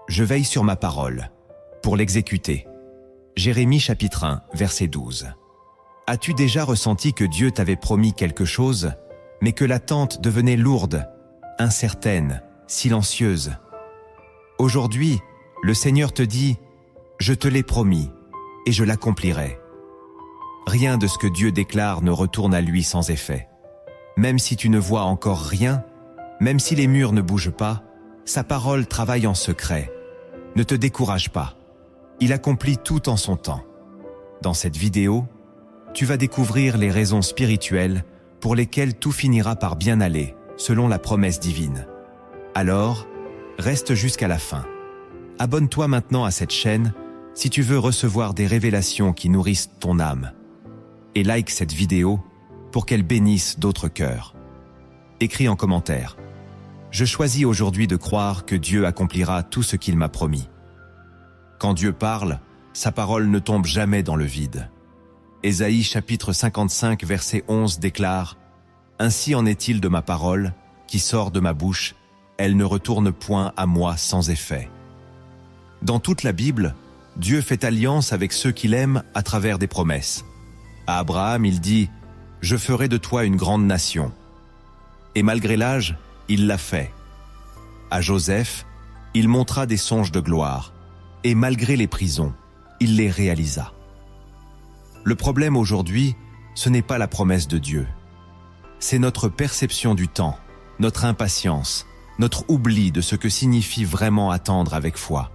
Je veille sur ma parole, pour l'exécuter. Jérémie chapitre 1, verset 12. As-tu déjà ressenti que Dieu t'avait promis quelque chose, mais que l'attente devenait lourde, incertaine, silencieuse? Aujourd'hui, le Seigneur te dit « Je te l'ai promis, et je l'accomplirai ». Rien de ce que Dieu déclare ne retourne à lui sans effet. Même si tu ne vois encore rien, même si les murs ne bougent pas, sa parole travaille en secret. Ne te décourage pas. Il accomplit tout en son temps. Dans cette vidéo, tu vas découvrir les raisons spirituelles pour lesquelles tout finira par bien aller, selon la promesse divine. Alors, reste jusqu'à la fin. Abonne-toi maintenant à cette chaîne si tu veux recevoir des révélations qui nourrissent ton âme. Et like cette vidéo pour qu'elle bénisse d'autres cœurs. Écris en commentaire. Je choisis aujourd'hui de croire que Dieu accomplira tout ce qu'il m'a promis. Quand Dieu parle, sa parole ne tombe jamais dans le vide. Ésaïe chapitre 55 verset 11 déclare « Ainsi en est-il de ma parole, qui sort de ma bouche, elle ne retourne point à moi sans effet. » Dans toute la Bible, Dieu fait alliance avec ceux qu'il aime à travers des promesses. À Abraham, il dit « Je ferai de toi une grande nation ». Et malgré l'âge, il l'a fait. À Joseph, il montra des songes de gloire. Et malgré les prisons, il les réalisa. Le problème aujourd'hui, ce n'est pas la promesse de Dieu. C'est notre perception du temps, notre impatience, notre oubli de ce que signifie vraiment attendre avec foi.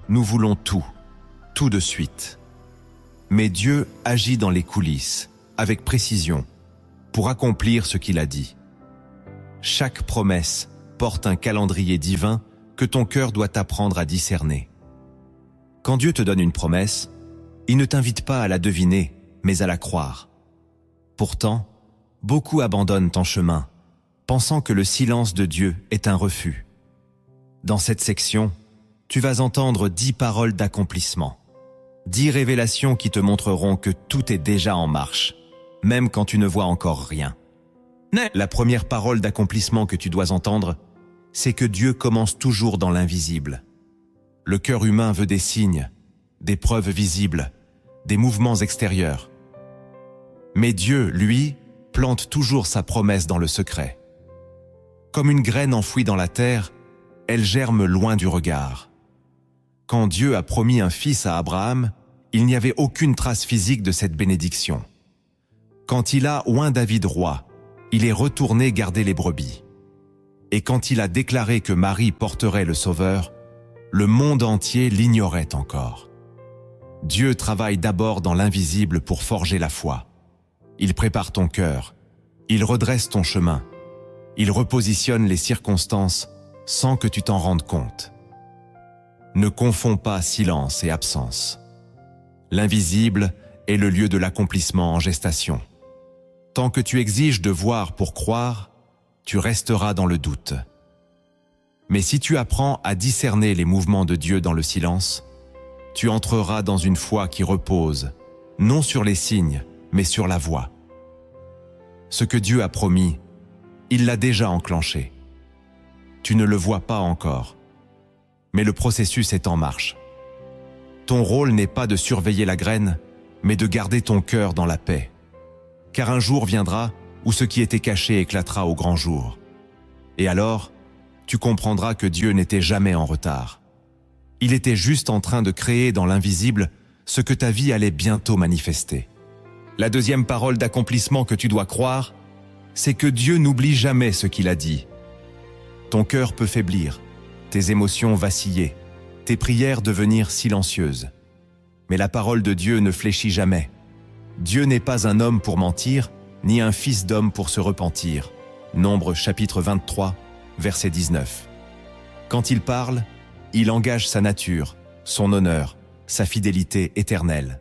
Nous voulons tout de suite. Mais Dieu agit dans les coulisses, avec précision, pour accomplir ce qu'il a dit. Chaque promesse porte un calendrier divin que ton cœur doit apprendre à discerner. Quand Dieu te donne une promesse, il ne t'invite pas à la deviner, mais à la croire. Pourtant, beaucoup abandonnent en chemin, pensant que le silence de Dieu est un refus. Dans cette section, tu vas entendre 10 paroles d'accomplissement, 10 révélations qui te montreront que tout est déjà en marche, même quand tu ne vois encore rien. La première parole d'accomplissement que tu dois entendre, c'est que Dieu commence toujours dans l'invisible. Le cœur humain veut des signes, des preuves visibles, des mouvements extérieurs. Mais Dieu, lui, plante toujours sa promesse dans le secret. Comme une graine enfouie dans la terre, elle germe loin du regard. Quand Dieu a promis un fils à Abraham, il n'y avait aucune trace physique de cette bénédiction. Quand il a oint David roi, il est retourné garder les brebis. Et quand il a déclaré que Marie porterait le Sauveur, le monde entier l'ignorait encore. Dieu travaille d'abord dans l'invisible pour forger la foi. Il prépare ton cœur, il redresse ton chemin, il repositionne les circonstances sans que tu t'en rendes compte. Ne confonds pas silence et absence. L'invisible est le lieu de l'accomplissement en gestation. Tant que tu exiges de voir pour croire, tu resteras dans le doute. Mais si tu apprends à discerner les mouvements de Dieu dans le silence, tu entreras dans une foi qui repose, non sur les signes, mais sur la voix. Ce que Dieu a promis, il l'a déjà enclenché. Tu ne le vois pas encore, mais le processus est en marche. Ton rôle n'est pas de surveiller la graine, mais de garder ton cœur dans la paix. Car un jour viendra où ce qui était caché éclatera au grand jour. Et alors, tu comprendras que Dieu n'était jamais en retard. Il était juste en train de créer dans l'invisible ce que ta vie allait bientôt manifester. La deuxième parole d'accomplissement que tu dois croire, c'est que Dieu n'oublie jamais ce qu'il a dit. Ton cœur peut faiblir, tes émotions vaciller, tes prières devenir silencieuses. Mais la parole de Dieu ne fléchit jamais. Dieu n'est pas un homme pour mentir, ni un fils d'homme pour se repentir. Nombre chapitre 23, verset 19. Quand il parle, il engage sa nature, son honneur, sa fidélité éternelle.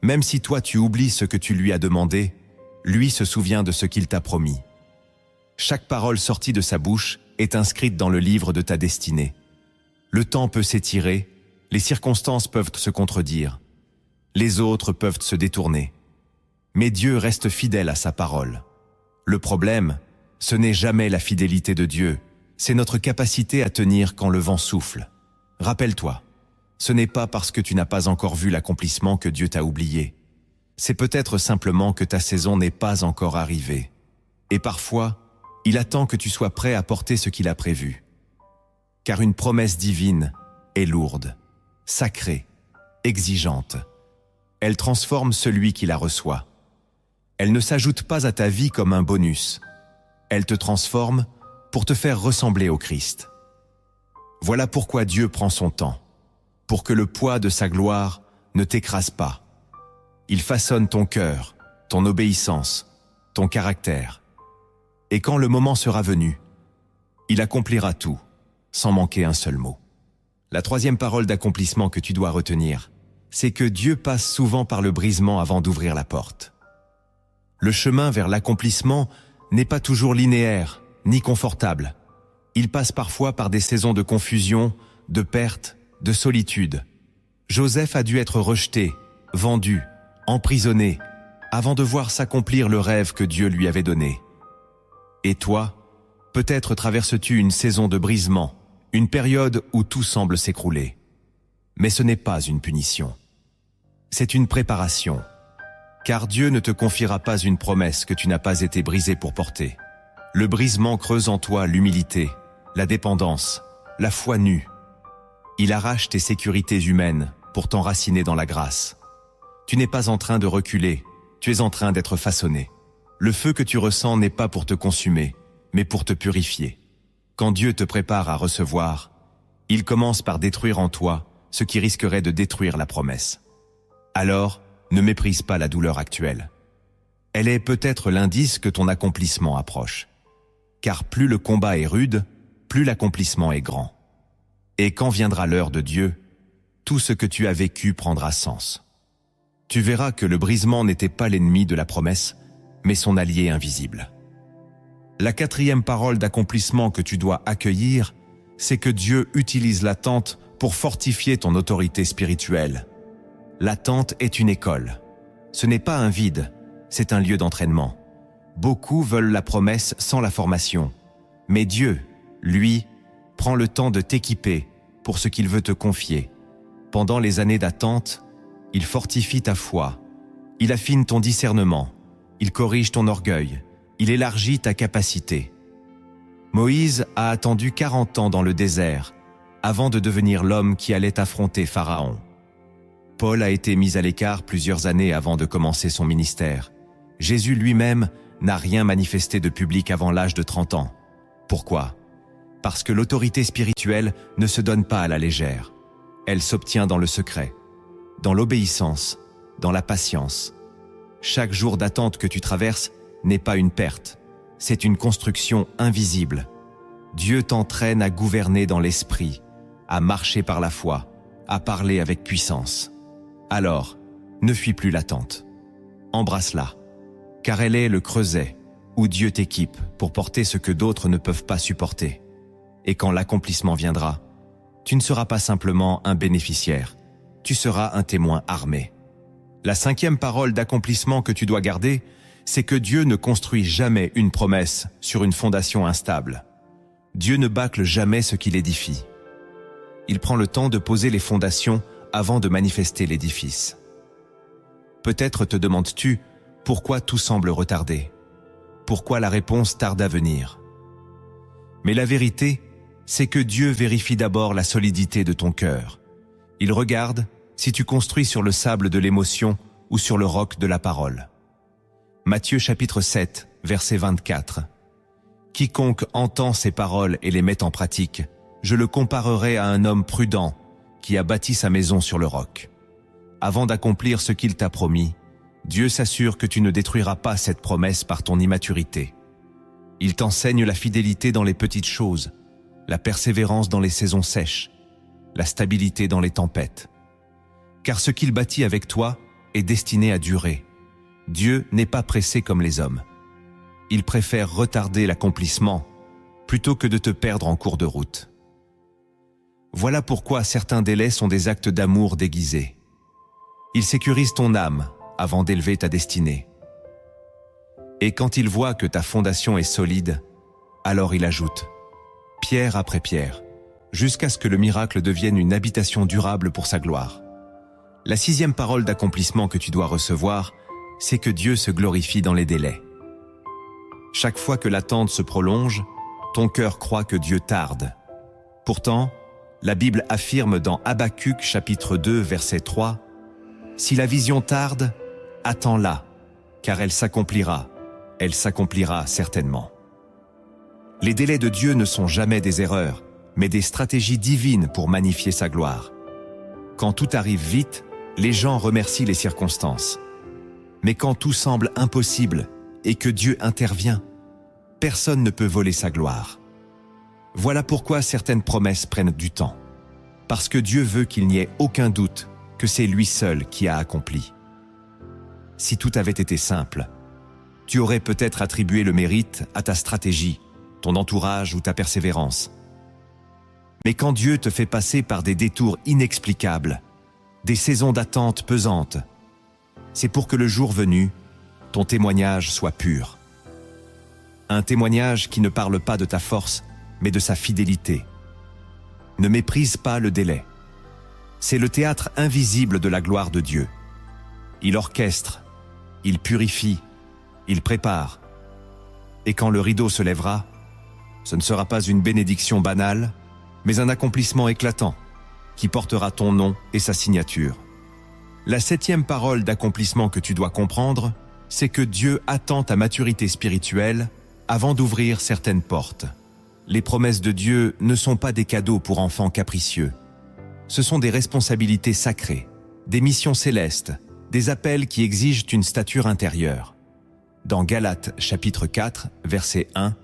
Même si toi tu oublies ce que tu lui as demandé, lui se souvient de ce qu'il t'a promis. Chaque parole sortie de sa bouche est inscrite dans le livre de ta destinée. Le temps peut s'étirer, les circonstances peuvent se contredire, les autres peuvent se détourner. Mais Dieu reste fidèle à sa parole. Le problème, ce n'est jamais la fidélité de Dieu, c'est notre capacité à tenir quand le vent souffle. Rappelle-toi, ce n'est pas parce que tu n'as pas encore vu l'accomplissement que Dieu t'a oublié. C'est peut-être simplement que ta saison n'est pas encore arrivée. Et parfois, il attend que tu sois prêt à porter ce qu'il a prévu. Car une promesse divine est lourde, sacrée, exigeante. Elle transforme celui qui la reçoit. Elle ne s'ajoute pas à ta vie comme un bonus. Elle te transforme pour te faire ressembler au Christ. Voilà pourquoi Dieu prend son temps, pour que le poids de sa gloire ne t'écrase pas. Il façonne ton cœur, ton obéissance, ton caractère. Et quand le moment sera venu, il accomplira tout, sans manquer un seul mot. La troisième parole d'accomplissement que tu dois retenir, c'est que Dieu passe souvent par le brisement avant d'ouvrir la porte. Le chemin vers l'accomplissement n'est pas toujours linéaire, ni confortable. Il passe parfois par des saisons de confusion, de perte, de solitude. Joseph a dû être rejeté, vendu, emprisonné, avant de voir s'accomplir le rêve que Dieu lui avait donné. Et toi, peut-être traverses-tu une saison de brisement, une période où tout semble s'écrouler. Mais ce n'est pas une punition. C'est une préparation. Car Dieu ne te confiera pas une promesse que tu n'as pas été brisé pour porter. Le brisement creuse en toi l'humilité, la dépendance, la foi nue. Il arrache tes sécurités humaines pour t'enraciner dans la grâce. Tu n'es pas en train de reculer, tu es en train d'être façonné. Le feu que tu ressens n'est pas pour te consumer, mais pour te purifier. Quand Dieu te prépare à recevoir, il commence par détruire en toi ce qui risquerait de détruire la promesse. Alors, ne méprise pas la douleur actuelle. Elle est peut-être l'indice que ton accomplissement approche. Car plus le combat est rude, plus l'accomplissement est grand. Et quand viendra l'heure de Dieu, tout ce que tu as vécu prendra sens. Tu verras que le brisement n'était pas l'ennemi de la promesse, mais son allié invisible. La quatrième parole d'accomplissement que tu dois accueillir, c'est que Dieu utilise l'attente pour fortifier ton autorité spirituelle. L'attente est une école. Ce n'est pas un vide, c'est un lieu d'entraînement. Beaucoup veulent la promesse sans la formation. Mais Dieu, lui, prend le temps de t'équiper pour ce qu'il veut te confier. Pendant les années d'attente, il fortifie ta foi, il affine ton discernement, il corrige ton orgueil, il élargit ta capacité. Moïse a attendu 40 ans dans le désert avant de devenir l'homme qui allait affronter Pharaon. Paul a été mis à l'écart plusieurs années avant de commencer son ministère. Jésus lui-même n'a rien manifesté de public avant l'âge de 30 ans. Pourquoi ? Parce que l'autorité spirituelle ne se donne pas à la légère. Elle s'obtient dans le secret, dans l'obéissance, dans la patience. Chaque jour d'attente que tu traverses n'est pas une perte, c'est une construction invisible. Dieu t'entraîne à gouverner dans l'esprit, à marcher par la foi, à parler avec puissance. Alors, ne fuis plus l'attente. Embrasse-la, car elle est le creuset où Dieu t'équipe pour porter ce que d'autres ne peuvent pas supporter. Et quand l'accomplissement viendra, tu ne seras pas simplement un bénéficiaire, tu seras un témoin armé. La cinquième parole d'accomplissement que tu dois garder, c'est que Dieu ne construit jamais une promesse sur une fondation instable. Dieu ne bâcle jamais ce qu'il édifie. Il prend le temps de poser les fondations avant de manifester l'édifice. Peut-être te demandes-tu pourquoi tout semble retardé, pourquoi la réponse tarde à venir. Mais la vérité, c'est que Dieu vérifie d'abord la solidité de ton cœur. Il regarde si tu construis sur le sable de l'émotion ou sur le roc de la parole. Matthieu chapitre 7, verset 24. Quiconque entend ces paroles et les met en pratique, je le comparerai à un homme prudent qui a bâti sa maison sur le roc. Avant d'accomplir ce qu'il t'a promis, Dieu s'assure que tu ne détruiras pas cette promesse par ton immaturité. Il t'enseigne la fidélité dans les petites choses, la persévérance dans les saisons sèches, la stabilité dans les tempêtes. Car ce qu'il bâtit avec toi est destiné à durer. Dieu n'est pas pressé comme les hommes. Il préfère retarder l'accomplissement plutôt que de te perdre en cours de route. Voilà pourquoi certains délais sont des actes d'amour déguisés. Il sécurise ton âme avant d'élever ta destinée. Et quand il voit que ta fondation est solide, alors il ajoute, pierre après pierre, jusqu'à ce que le miracle devienne une habitation durable pour sa gloire. La 6e parole d'accomplissement que tu dois recevoir, c'est que Dieu se glorifie dans les délais. Chaque fois que l'attente se prolonge, ton cœur croit que Dieu tarde. Pourtant, la Bible affirme dans Habacuc chapitre 2 verset 3 « Si la vision tarde, attends-la, car elle s'accomplira certainement. » Les délais de Dieu ne sont jamais des erreurs, mais des stratégies divines pour magnifier sa gloire. Quand tout arrive vite, les gens remercient les circonstances. Mais quand tout semble impossible et que Dieu intervient, personne ne peut voler sa gloire. Voilà pourquoi certaines promesses prennent du temps. Parce que Dieu veut qu'il n'y ait aucun doute que c'est lui seul qui a accompli. Si tout avait été simple, tu aurais peut-être attribué le mérite à ta stratégie, ton entourage ou ta persévérance. Mais quand Dieu te fait passer par des détours inexplicables, des saisons d'attente pesantes, c'est pour que le jour venu, ton témoignage soit pur. Un témoignage qui ne parle pas de ta force, mais de sa fidélité. Ne méprise pas le délai. C'est le théâtre invisible de la gloire de Dieu. Il orchestre, il purifie, il prépare. Et quand le rideau se lèvera, ce ne sera pas une bénédiction banale, mais un accomplissement éclatant qui portera ton nom et sa signature. La 7e parole d'accomplissement que tu dois comprendre, c'est que Dieu attend ta maturité spirituelle avant d'ouvrir certaines portes. Les promesses de Dieu ne sont pas des cadeaux pour enfants capricieux. Ce sont des responsabilités sacrées, des missions célestes, des appels qui exigent une stature intérieure. Dans Galates chapitre 4, verset 1,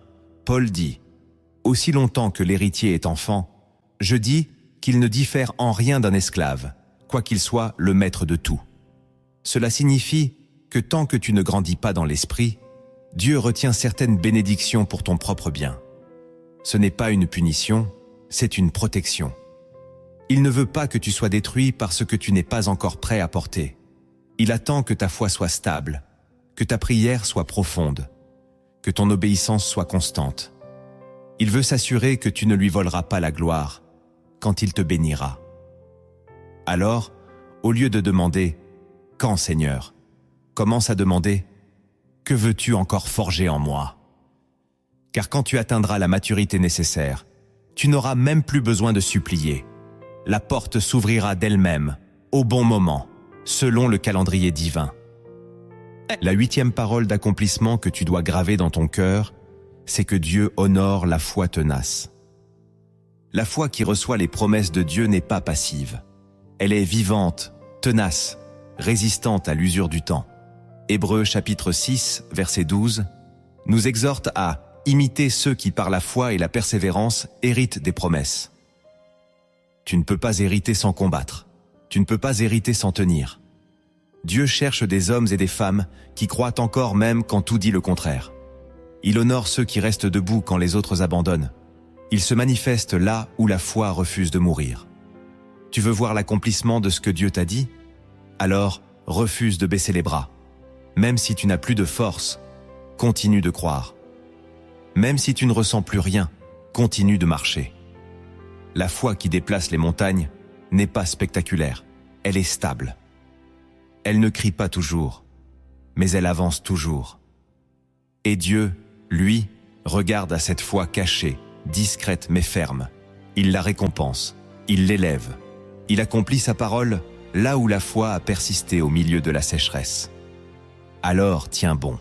Paul dit « Aussi longtemps que l'héritier est enfant, je dis qu'il ne diffère en rien d'un esclave, quoiqu'il soit le maître de tout. » Cela signifie que tant que tu ne grandis pas dans l'esprit, Dieu retient certaines bénédictions pour ton propre bien. Ce n'est pas une punition, c'est une protection. Il ne veut pas que tu sois détruit parce que tu n'es pas encore prêt à porter. Il attend que ta foi soit stable, que ta prière soit profonde, que ton obéissance soit constante. Il veut s'assurer que tu ne lui voleras pas la gloire quand il te bénira. Alors, au lieu de demander « Quand, Seigneur ?», commence à demander « Que veux-tu encore forger en moi ?» Car quand tu atteindras la maturité nécessaire, tu n'auras même plus besoin de supplier. La porte s'ouvrira d'elle-même, au bon moment, selon le calendrier divin. La 8e parole d'accomplissement que tu dois graver dans ton cœur, c'est que Dieu honore la foi tenace. La foi qui reçoit les promesses de Dieu n'est pas passive. Elle est vivante, tenace, résistante à l'usure du temps. Hébreux chapitre 6, verset 12, nous exhorte à imiter ceux qui par la foi et la persévérance héritent des promesses. Tu ne peux pas hériter sans combattre. Tu ne peux pas hériter sans tenir. Dieu cherche des hommes et des femmes qui croient encore même quand tout dit le contraire. Il honore ceux qui restent debout quand les autres abandonnent. Il se manifeste là où la foi refuse de mourir. Tu veux voir l'accomplissement de ce que Dieu t'a dit? Alors, refuse de baisser les bras. Même si tu n'as plus de force, continue de croire. Même si tu ne ressens plus rien, continue de marcher. La foi qui déplace les montagnes n'est pas spectaculaire, elle est stable. Elle ne crie pas toujours, mais elle avance toujours. Et Dieu, lui, regarde à cette foi cachée, discrète mais ferme. Il la récompense, il l'élève. Il accomplit sa parole là où la foi a persisté au milieu de la sécheresse. Alors tiens bon,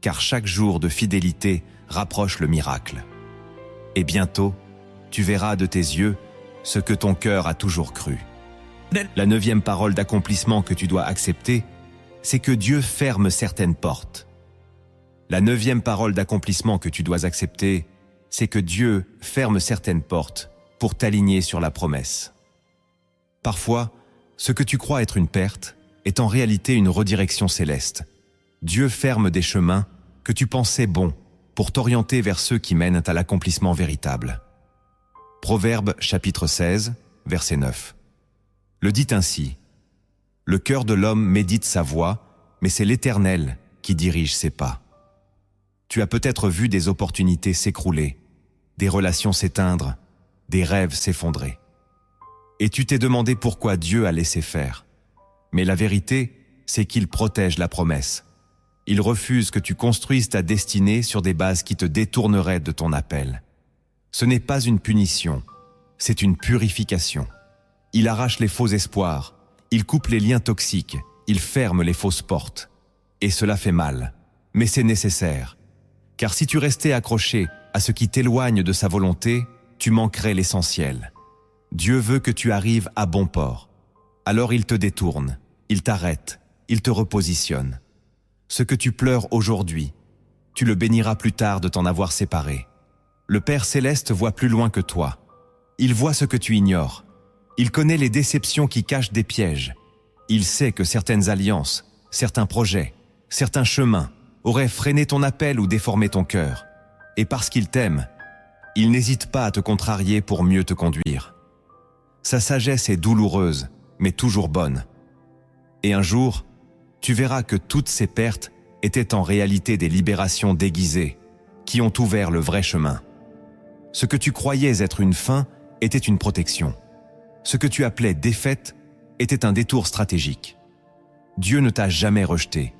car chaque jour de fidélité rapproche le miracle. Et bientôt, tu verras de tes yeux ce que ton cœur a toujours cru. La 9e parole d'accomplissement que tu dois accepter, c'est que Dieu ferme certaines portes. La 9e parole d'accomplissement que tu dois accepter, c'est que Dieu ferme certaines portes pour t'aligner sur la promesse. Parfois, ce que tu crois être une perte est en réalité une redirection céleste. Dieu ferme des chemins que tu pensais bons pour t'orienter vers ceux qui mènent à l'accomplissement véritable. Proverbe chapitre 16, verset 9. Le dit ainsi, « Le cœur de l'homme médite sa voie, mais c'est l'Éternel qui dirige ses pas. » Tu as peut-être vu des opportunités s'écrouler, des relations s'éteindre, des rêves s'effondraient. Et tu t'es demandé pourquoi Dieu a laissé faire. Mais la vérité, c'est qu'il protège la promesse. Il refuse que tu construises ta destinée sur des bases qui te détourneraient de ton appel. Ce n'est pas une punition, c'est une purification. Il arrache les faux espoirs, il coupe les liens toxiques, il ferme les fausses portes. Et cela fait mal, mais c'est nécessaire. Car si tu restais accroché à ce qui t'éloigne de sa volonté, tu manquerais l'essentiel. Dieu veut que tu arrives à bon port. Alors il te détourne, il t'arrête, il te repositionne. Ce que tu pleures aujourd'hui, tu le béniras plus tard de t'en avoir séparé. Le Père Céleste voit plus loin que toi. Il voit ce que tu ignores. Il connaît les déceptions qui cachent des pièges. Il sait que certaines alliances, certains projets, certains chemins auraient freiné ton appel ou déformé ton cœur. Et parce qu'il t'aime, il n'hésite pas à te contrarier pour mieux te conduire. Sa sagesse est douloureuse, mais toujours bonne. Et un jour, tu verras que toutes ces pertes étaient en réalité des libérations déguisées, qui ont ouvert le vrai chemin. Ce que tu croyais être une fin était une protection. Ce que tu appelais défaite était un détour stratégique. Dieu ne t'a jamais rejeté.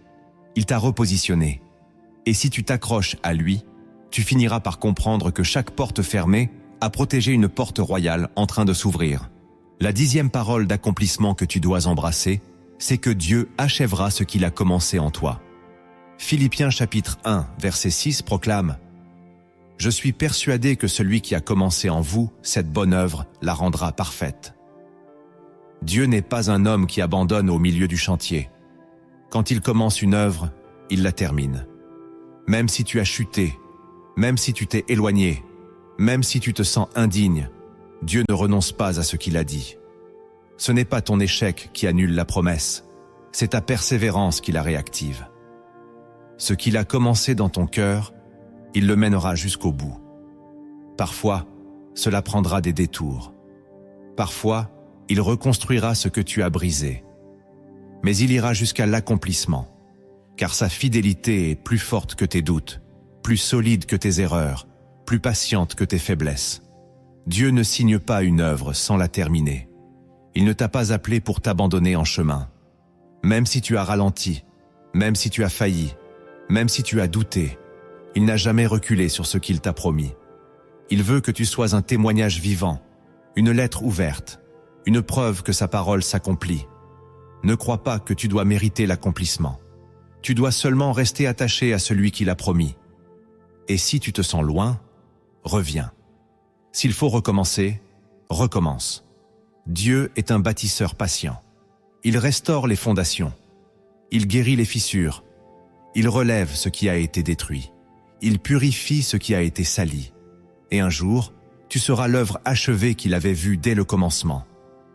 Il t'a repositionné. Et si tu t'accroches à lui, tu finiras par comprendre que chaque porte fermée a protégé une porte royale en train de s'ouvrir. La 10e parole d'accomplissement que tu dois embrasser, c'est que Dieu achèvera ce qu'il a commencé en toi. Philippiens chapitre 1, verset 6 proclame « Je suis persuadé que celui qui a commencé en vous cette bonne œuvre la rendra parfaite. » Dieu n'est pas un homme qui abandonne au milieu du chantier. Quand il commence une œuvre, il la termine. Même si tu as chuté, même si tu t'es éloigné, même si tu te sens indigne, Dieu ne renonce pas à ce qu'il a dit. Ce n'est pas ton échec qui annule la promesse, c'est ta persévérance qui la réactive. Ce qu'il a commencé dans ton cœur, il le mènera jusqu'au bout. Parfois, cela prendra des détours. Parfois, il reconstruira ce que tu as brisé. Mais il ira jusqu'à l'accomplissement, car sa fidélité est plus forte que tes doutes, plus solide que tes erreurs, plus patiente que tes faiblesses. Dieu ne signe pas une œuvre sans la terminer. Il ne t'a pas appelé pour t'abandonner en chemin. Même si tu as ralenti, même si tu as failli, même si tu as douté, il n'a jamais reculé sur ce qu'il t'a promis. Il veut que tu sois un témoignage vivant, une lettre ouverte, une preuve que sa parole s'accomplit. Ne crois pas que tu dois mériter l'accomplissement. Tu dois seulement rester attaché à celui qui l'a promis. Et si tu te sens loin, reviens. S'il faut recommencer, recommence. Dieu est un bâtisseur patient. Il restaure les fondations. Il guérit les fissures. Il relève ce qui a été détruit. Il purifie ce qui a été sali. Et un jour, tu seras l'œuvre achevée qu'il avait vue dès le commencement.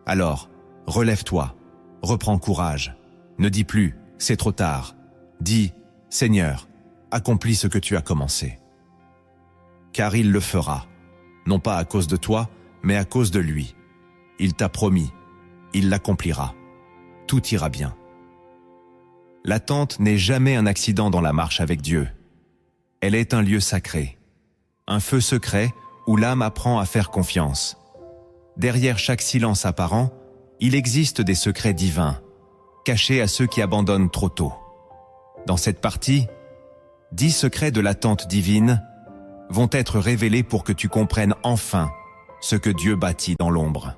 Alors, relève-toi, reprends courage. Ne dis plus « c'est trop tard ». Dis « Seigneur, accomplis ce que tu as commencé ». Car il le fera, non pas à cause de toi, mais à cause de lui. Il t'a promis, il l'accomplira. Tout ira bien. L'attente n'est jamais un accident dans la marche avec Dieu. Elle est un lieu sacré, un feu secret où l'âme apprend à faire confiance. Derrière chaque silence apparent, il existe des secrets divins, cachés à ceux qui abandonnent trop tôt. Dans cette partie, 10 secrets de l'attente divine vont être révélés pour que tu comprennes enfin ce que Dieu bâtit dans l'ombre.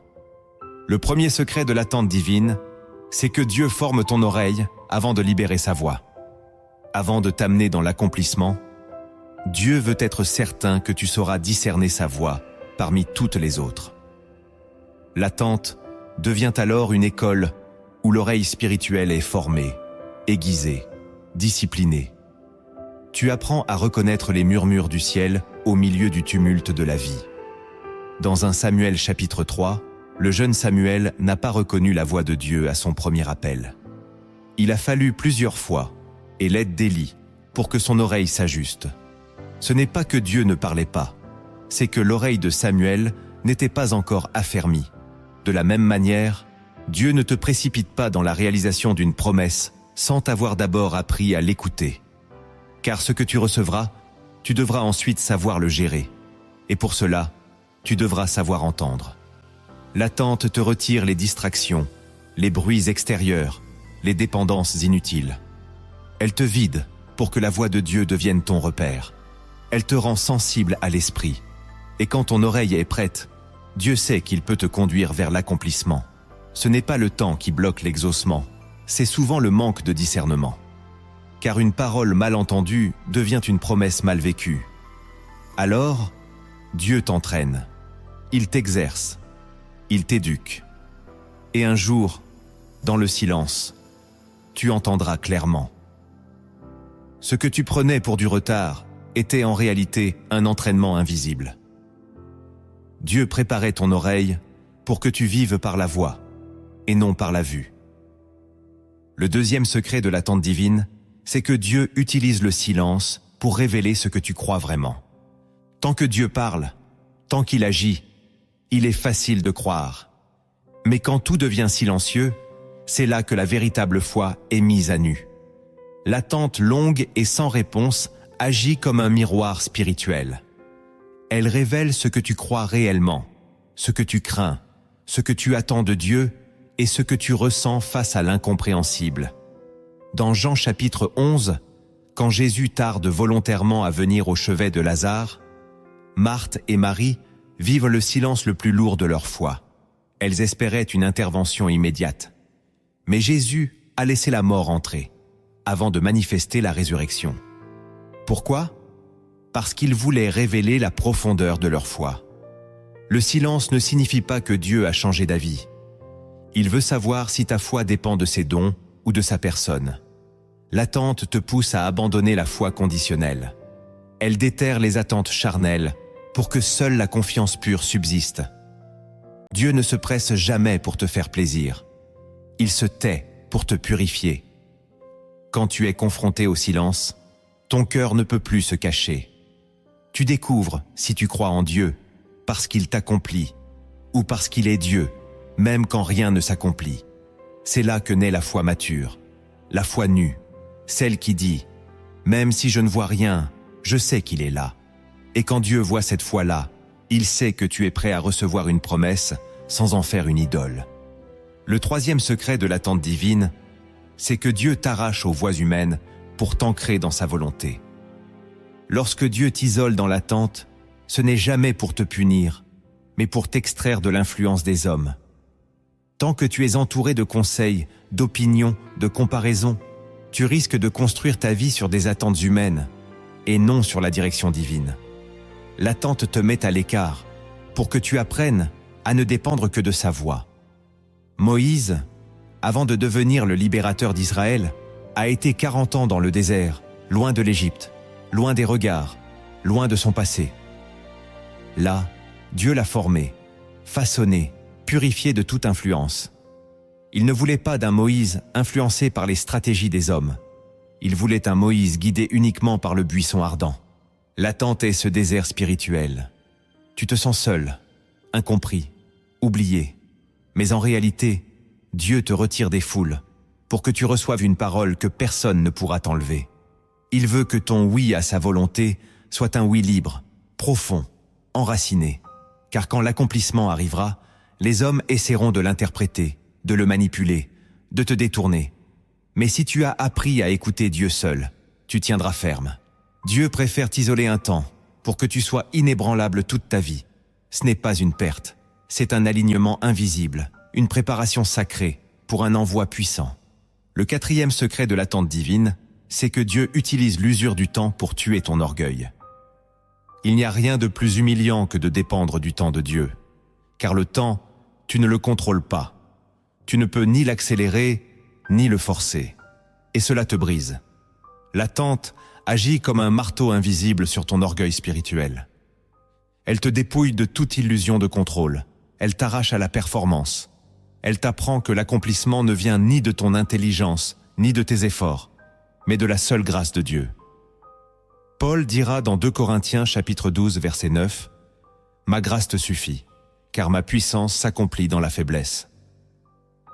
Le premier secret de l'attente divine, c'est que Dieu forme ton oreille avant de libérer sa voix. Avant de t'amener dans l'accomplissement, Dieu veut être certain que tu sauras discerner sa voix parmi toutes les autres. L'attente devient alors une école où l'oreille spirituelle est formée, aiguisée, disciplinée. Tu apprends à reconnaître les murmures du ciel au milieu du tumulte de la vie. Dans 1 Samuel chapitre 3, le jeune Samuel n'a pas reconnu la voix de Dieu à son premier appel. Il a fallu plusieurs fois, et l'aide d'Élie, pour que son oreille s'ajuste. Ce n'est pas que Dieu ne parlait pas, c'est que l'oreille de Samuel n'était pas encore affermie. De la même manière, Dieu ne te précipite pas dans la réalisation d'une promesse sans t'avoir d'abord appris à l'écouter. Car ce que tu recevras, tu devras ensuite savoir le gérer. Et pour cela, tu devras savoir entendre. L'attente te retire les distractions, les bruits extérieurs, les dépendances inutiles. Elle te vide pour que la voix de Dieu devienne ton repère. Elle te rend sensible à l'esprit. Et quand ton oreille est prête, Dieu sait qu'il peut te conduire vers l'accomplissement. Ce n'est pas le temps qui bloque l'exaucement, c'est souvent le manque de discernement. Car une parole mal entendue devient une promesse mal vécue. Alors, Dieu t'entraîne, il t'exerce, il t'éduque. Et un jour, dans le silence, tu entendras clairement. Ce que tu prenais pour du retard était en réalité un entraînement invisible. Dieu préparait ton oreille pour que tu vives par la voix et non par la vue. Le deuxième secret de l'attente divine, c'est que Dieu utilise le silence pour révéler ce que tu crois vraiment. Tant que Dieu parle, tant qu'il agit, il est facile de croire. Mais quand tout devient silencieux, c'est là que la véritable foi est mise à nu. L'attente longue et sans réponse agit comme un miroir spirituel. Elle révèle ce que tu crois réellement, ce que tu crains, ce que tu attends de Dieu et ce que tu ressens face à l'incompréhensible. Dans Jean chapitre 11, quand Jésus tarde volontairement à venir au chevet de Lazare, Marthe et Marie vivent le silence le plus lourd de leur foi. Elles espéraient une intervention immédiate. Mais Jésus a laissé la mort entrer, avant de manifester la résurrection. Pourquoi ? Parce qu'il voulait révéler la profondeur de leur foi. Le silence ne signifie pas que Dieu a changé d'avis. Il veut savoir si ta foi dépend de ses dons ou de sa personne. L'attente te pousse à abandonner la foi conditionnelle. Elle déterre les attentes charnelles pour que seule la confiance pure subsiste. Dieu ne se presse jamais pour te faire plaisir. Il se tait pour te purifier. Quand tu es confronté au silence, ton cœur ne peut plus se cacher. Tu découvres si tu crois en Dieu, parce qu'il t'accomplit, ou parce qu'il est Dieu, même quand rien ne s'accomplit. C'est là que naît la foi mature, la foi nue, celle qui dit « Même si je ne vois rien, je sais qu'il est là. » Et quand Dieu voit cette foi-là, il sait que tu es prêt à recevoir une promesse sans en faire une idole. Le troisième secret de l'attente divine, c'est que Dieu t'arrache aux voies humaines pour t'ancrer dans sa volonté. Lorsque Dieu t'isole dans l'attente, ce n'est jamais pour te punir, mais pour t'extraire de l'influence des hommes. Tant que tu es entouré de conseils, d'opinions, de comparaisons, tu risques de construire ta vie sur des attentes humaines et non sur la direction divine. L'attente te met à l'écart pour que tu apprennes à ne dépendre que de sa voix. Moïse, avant de devenir le libérateur d'Israël, a été 40 ans dans le désert, loin de l'Égypte, loin des regards, loin de son passé. Là, Dieu l'a formé, façonné, purifié de toute influence. Il ne voulait pas d'un Moïse influencé par les stratégies des hommes. Il voulait un Moïse guidé uniquement par le buisson ardent. L'attente est ce désert spirituel. Tu te sens seul, incompris, oublié. Mais en réalité, Dieu te retire des foules pour que tu reçoives une parole que personne ne pourra t'enlever. Il veut que ton oui à sa volonté soit un oui libre, profond, enraciné. Car quand l'accomplissement arrivera, les hommes essaieront de l'interpréter, de le manipuler, de te détourner. Mais si tu as appris à écouter Dieu seul, tu tiendras ferme. Dieu préfère t'isoler un temps pour que tu sois inébranlable toute ta vie. Ce n'est pas une perte, c'est un alignement invisible, une préparation sacrée pour un envoi puissant. Le quatrième secret de l'attente divine, c'est que Dieu utilise l'usure du temps pour tuer ton orgueil. Il n'y a rien de plus humiliant que de dépendre du temps de Dieu, car le temps, tu ne le contrôles pas. Tu ne peux ni l'accélérer, ni le forcer. Et cela te brise. L'attente agit comme un marteau invisible sur ton orgueil spirituel. Elle te dépouille de toute illusion de contrôle. Elle t'arrache à la performance. Elle t'apprend que l'accomplissement ne vient ni de ton intelligence, ni de tes efforts, mais de la seule grâce de Dieu. Paul dira dans 2 Corinthiens chapitre 12 verset 9 « Ma grâce te suffit, car ma puissance s'accomplit dans la faiblesse. »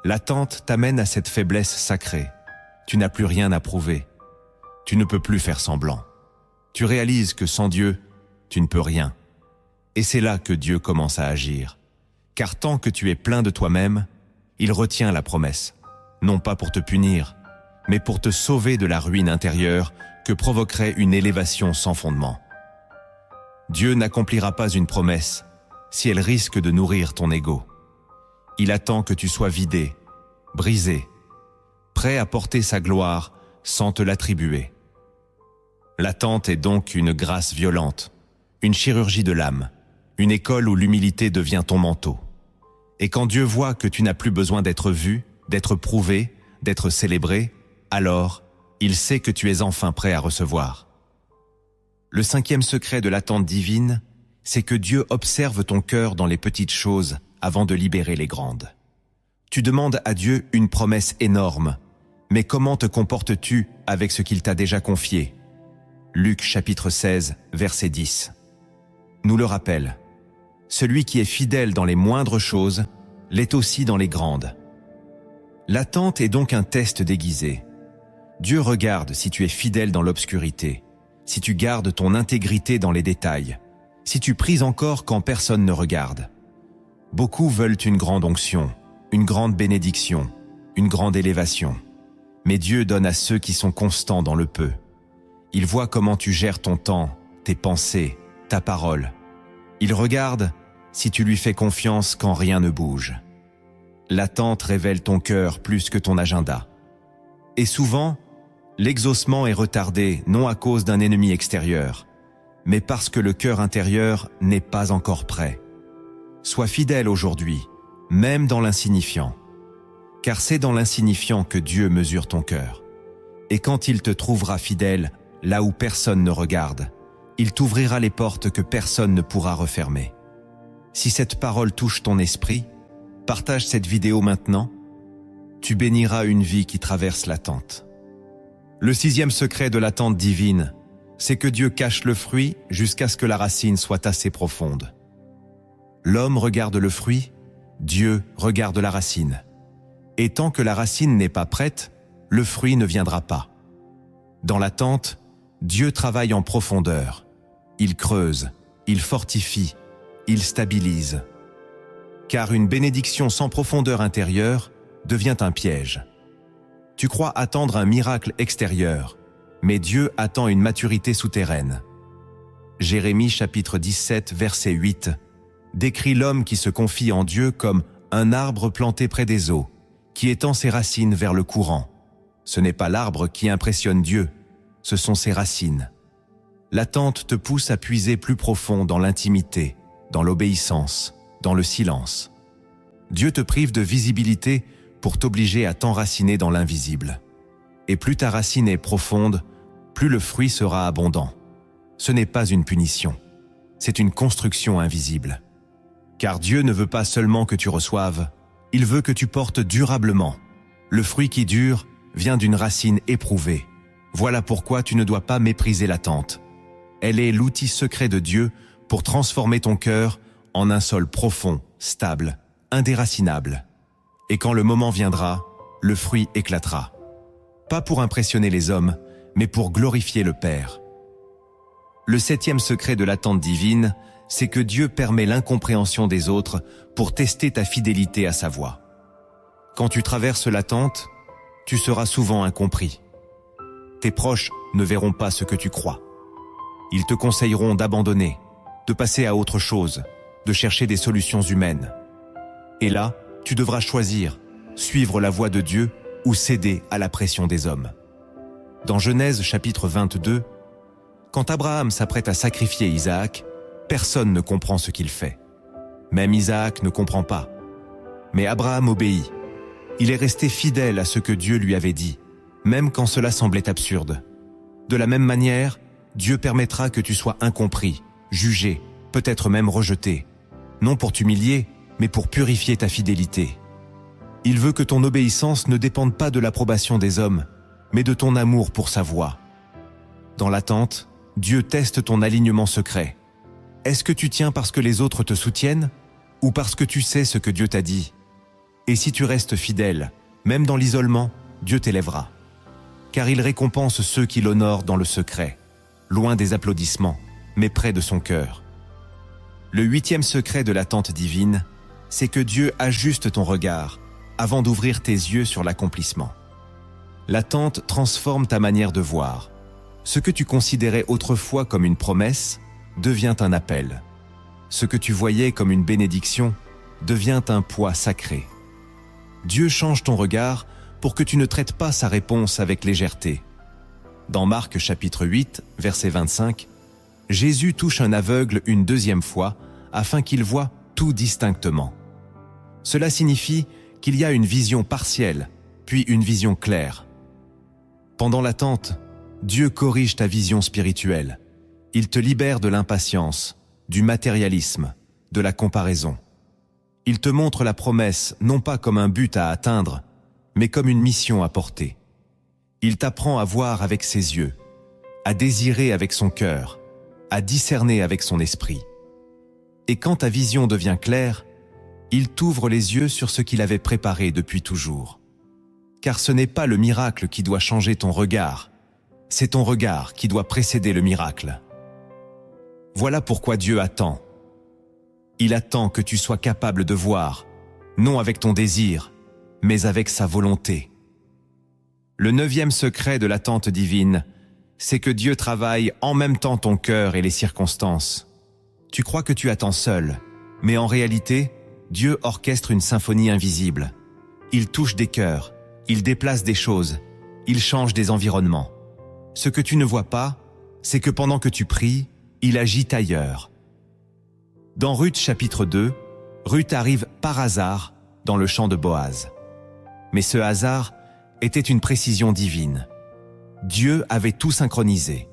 L'attente t'amène à cette faiblesse sacrée. Tu n'as plus rien à prouver. Tu ne peux plus faire semblant. Tu réalises que sans Dieu, tu ne peux rien. Et c'est là que Dieu commence à agir. Car tant que tu es plein de toi-même, il retient la promesse, non pas pour te punir, mais pour te sauver de la ruine intérieure que provoquerait une élévation sans fondement. Dieu n'accomplira pas une promesse si elle risque de nourrir ton ego. Il attend que tu sois vidé, brisé, prêt à porter sa gloire sans te l'attribuer. L'attente est donc une grâce violente, une chirurgie de l'âme, une école où l'humilité devient ton manteau. Et quand Dieu voit que tu n'as plus besoin d'être vu, d'être prouvé, d'être célébré, alors il sait que tu es enfin prêt à recevoir. Le 5e secret de l'attente divine, c'est que Dieu observe ton cœur dans les petites choses avant de libérer les grandes. Tu demandes à Dieu une promesse énorme, mais comment te comportes-tu avec ce qu'il t'a déjà confié? Luc chapitre 16, verset 10. Nous le rappelle, celui qui est fidèle dans les moindres choses l'est aussi dans les grandes. L'attente est donc un test déguisé. Dieu regarde si tu es fidèle dans l'obscurité, si tu gardes ton intégrité dans les détails, si tu pries encore quand personne ne regarde. Beaucoup veulent une grande onction, une grande bénédiction, une grande élévation. Mais Dieu donne à ceux qui sont constants dans le peu. Il voit comment tu gères ton temps, tes pensées, ta parole. Il regarde si tu lui fais confiance quand rien ne bouge. L'attente révèle ton cœur plus que ton agenda. Et souvent, l'exaucement est retardé non à cause d'un ennemi extérieur, mais parce que le cœur intérieur n'est pas encore prêt. Sois fidèle aujourd'hui, même dans l'insignifiant. Car c'est dans l'insignifiant que Dieu mesure ton cœur. Et quand il te trouvera fidèle, là où personne ne regarde, il t'ouvrira les portes que personne ne pourra refermer. Si cette parole touche ton esprit, partage cette vidéo maintenant. Tu béniras une vie qui traverse l'attente. Le 6e secret de l'attente divine, c'est que Dieu cache le fruit jusqu'à ce que la racine soit assez profonde. L'homme regarde le fruit, Dieu regarde la racine. Et tant que la racine n'est pas prête, le fruit ne viendra pas. Dans l'attente, Dieu travaille en profondeur. Il creuse, il fortifie, il stabilise. Car une bénédiction sans profondeur intérieure devient un piège. Tu crois attendre un miracle extérieur, mais Dieu attend une maturité souterraine. Jérémie chapitre 17, verset 8, décrit l'homme qui se confie en Dieu comme un arbre planté près des eaux, qui étend ses racines vers le courant. Ce n'est pas l'arbre qui impressionne Dieu, ce sont ses racines. L'attente te pousse à puiser plus profond dans l'intimité, dans l'obéissance, dans le silence. Dieu te prive de visibilité pour t'obliger à t'enraciner dans l'invisible. Et plus ta racine est profonde, plus le fruit sera abondant. Ce n'est pas une punition, c'est une construction invisible. Car Dieu ne veut pas seulement que tu reçoives, il veut que tu portes durablement. Le fruit qui dure vient d'une racine éprouvée. Voilà pourquoi tu ne dois pas mépriser l'attente. Elle est l'outil secret de Dieu pour transformer ton cœur en un sol profond, stable, indéracinable. Et quand le moment viendra, le fruit éclatera. Pas pour impressionner les hommes, mais pour glorifier le Père. Le 7e secret de l'attente divine, c'est que Dieu permet l'incompréhension des autres pour tester ta fidélité à sa voix. Quand tu traverses l'attente, tu seras souvent incompris. Tes proches ne verront pas ce que tu crois. Ils te conseilleront d'abandonner, de passer à autre chose, de chercher des solutions humaines. Et là, tu devras choisir, suivre la voie de Dieu ou céder à la pression des hommes. Dans Genèse chapitre 22, quand Abraham s'apprête à sacrifier Isaac, personne ne comprend ce qu'il fait. Même Isaac ne comprend pas. Mais Abraham obéit. Il est resté fidèle à ce que Dieu lui avait dit, même quand cela semblait absurde. De la même manière, Dieu permettra que tu sois incompris, jugé, peut-être même rejeté, non pour t'humilier, mais pour purifier ta fidélité. Il veut que ton obéissance ne dépende pas de l'approbation des hommes, mais de ton amour pour sa voix. Dans l'attente, Dieu teste ton alignement secret. Est-ce que tu tiens parce que les autres te soutiennent, ou parce que tu sais ce que Dieu t'a dit? Et si tu restes fidèle, même dans l'isolement, Dieu t'élèvera. Car il récompense ceux qui l'honorent dans le secret, loin des applaudissements, mais près de son cœur. Le 8e secret de l'attente divine, c'est que Dieu ajuste ton regard avant d'ouvrir tes yeux sur l'accomplissement. L'attente transforme ta manière de voir. Ce que tu considérais autrefois comme une promesse devient un appel. Ce que tu voyais comme une bénédiction devient un poids sacré. Dieu change ton regard pour que tu ne traites pas sa réponse avec légèreté. Dans Marc chapitre 8, verset 25, Jésus touche un aveugle une deuxième fois afin qu'il voie tout distinctement. Cela signifie qu'il y a une vision partielle, puis une vision claire. Pendant l'attente, Dieu corrige ta vision spirituelle. Il te libère de l'impatience, du matérialisme, de la comparaison. Il te montre la promesse non pas comme un but à atteindre, mais comme une mission à porter. Il t'apprend à voir avec ses yeux, à désirer avec son cœur, à discerner avec son esprit. Et quand ta vision devient claire, il t'ouvre les yeux sur ce qu'il avait préparé depuis toujours. Car ce n'est pas le miracle qui doit changer ton regard, c'est ton regard qui doit précéder le miracle. Voilà pourquoi Dieu attend. Il attend que tu sois capable de voir, non avec ton désir, mais avec sa volonté. Le 9e secret de l'attente divine, c'est que Dieu travaille en même temps ton cœur et les circonstances. Tu crois que tu attends seul, mais en réalité, Dieu orchestre une symphonie invisible. Il touche des cœurs, il déplace des choses, il change des environnements. Ce que tu ne vois pas, c'est que pendant que tu pries, il agit ailleurs. Dans Ruth chapitre 2, Ruth arrive par hasard dans le champ de Boaz. Mais ce hasard était une précision divine. Dieu avait tout synchronisé.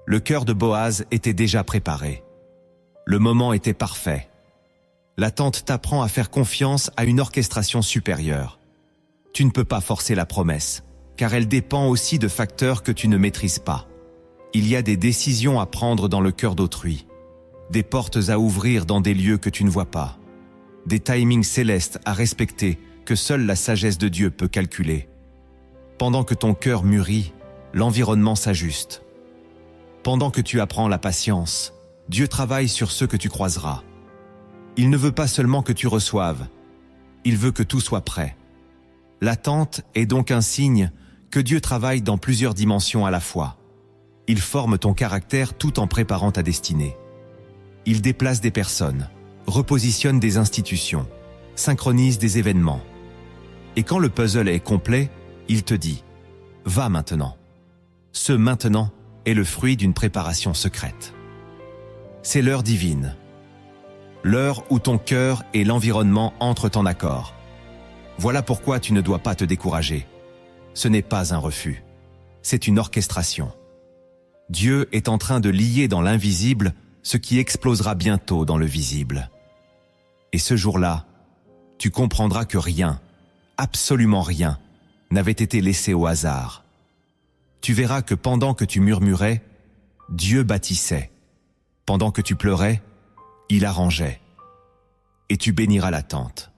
Le cœur de Boaz était déjà préparé. Le moment était parfait. L'attente t'apprend à faire confiance à une orchestration supérieure. Tu ne peux pas forcer la promesse, car elle dépend aussi de facteurs que tu ne maîtrises pas. Il y a des décisions à prendre dans le cœur d'autrui, des portes à ouvrir dans des lieux que tu ne vois pas, des timings célestes à respecter que seule la sagesse de Dieu peut calculer. Pendant que ton cœur mûrit, l'environnement s'ajuste. Pendant que tu apprends la patience, Dieu travaille sur ceux que tu croiseras. Il ne veut pas seulement que tu reçoives, il veut que tout soit prêt. L'attente est donc un signe que Dieu travaille dans plusieurs dimensions à la fois. Il forme ton caractère tout en préparant ta destinée. Il déplace des personnes, repositionne des institutions, synchronise des événements. Et quand le puzzle est complet, il te dit « Va maintenant ». Ce « maintenant » est le fruit d'une préparation secrète. C'est l'heure divine. L'heure où ton cœur et l'environnement entrent en accord. Voilà pourquoi tu ne dois pas te décourager. Ce n'est pas un refus, c'est une orchestration. Dieu est en train de lier dans l'invisible ce qui explosera bientôt dans le visible. Et ce jour-là, tu comprendras que rien, absolument rien, n'avait été laissé au hasard. Tu verras que pendant que tu murmurais, Dieu bâtissait. Pendant que tu pleurais, il arrangeait. Et tu béniras l'attente.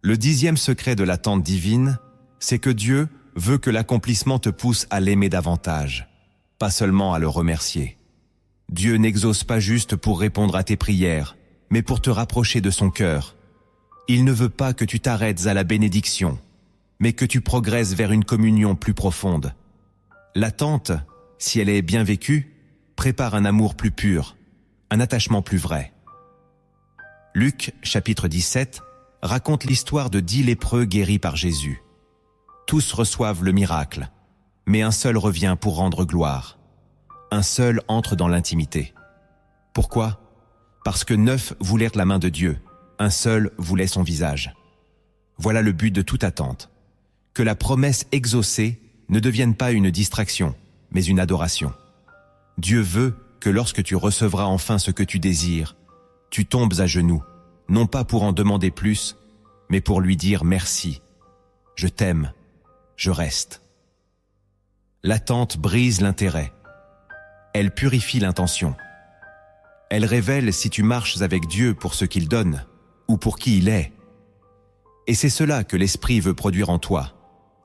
Le 10e secret de l'attente divine, c'est que Dieu veut que l'accomplissement te pousse à l'aimer davantage, pas seulement à le remercier. Dieu n'exauce pas juste pour répondre à tes prières, mais pour te rapprocher de son cœur. Il ne veut pas que tu t'arrêtes à la bénédiction, mais que tu progresses vers une communion plus profonde. L'attente, si elle est bien vécue, prépare un amour plus pur, un attachement plus vrai. Luc, chapitre 17, raconte l'histoire de 10 lépreux guéris par Jésus. Tous reçoivent le miracle, mais un seul revient pour rendre gloire. Un seul entre dans l'intimité. Pourquoi ? Parce que 9 voulèrent la main de Dieu, un seul voulait son visage. Voilà le but de toute attente. Que la promesse exaucée ne devienne pas une distraction, mais une adoration. Dieu veut que lorsque tu recevras enfin ce que tu désires, tu tombes à genoux, non pas pour en demander plus, mais pour lui dire merci. Je t'aime, je reste. L'attente brise l'intérêt. Elle purifie l'intention. Elle révèle si tu marches avec Dieu pour ce qu'il donne ou pour qui il est. Et c'est cela que l'Esprit veut produire en toi,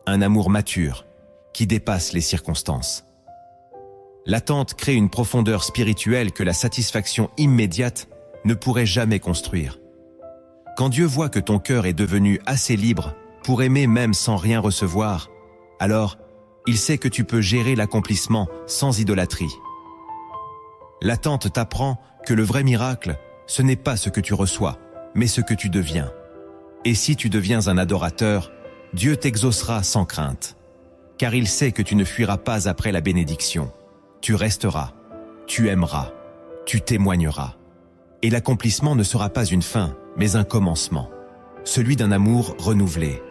un amour mature qui dépasse les circonstances. L'attente crée une profondeur spirituelle que la satisfaction immédiate ne pourrait jamais construire. Quand Dieu voit que ton cœur est devenu assez libre pour aimer même sans rien recevoir, alors il sait que tu peux gérer l'accomplissement sans idolâtrie. L'attente t'apprend que le vrai miracle, ce n'est pas ce que tu reçois, mais ce que tu deviens. Et si tu deviens un adorateur, Dieu t'exaucera sans crainte. Car il sait que tu ne fuiras pas après la bénédiction. Tu resteras, tu aimeras, tu témoigneras. Et l'accomplissement ne sera pas une fin, mais un commencement, celui d'un amour renouvelé.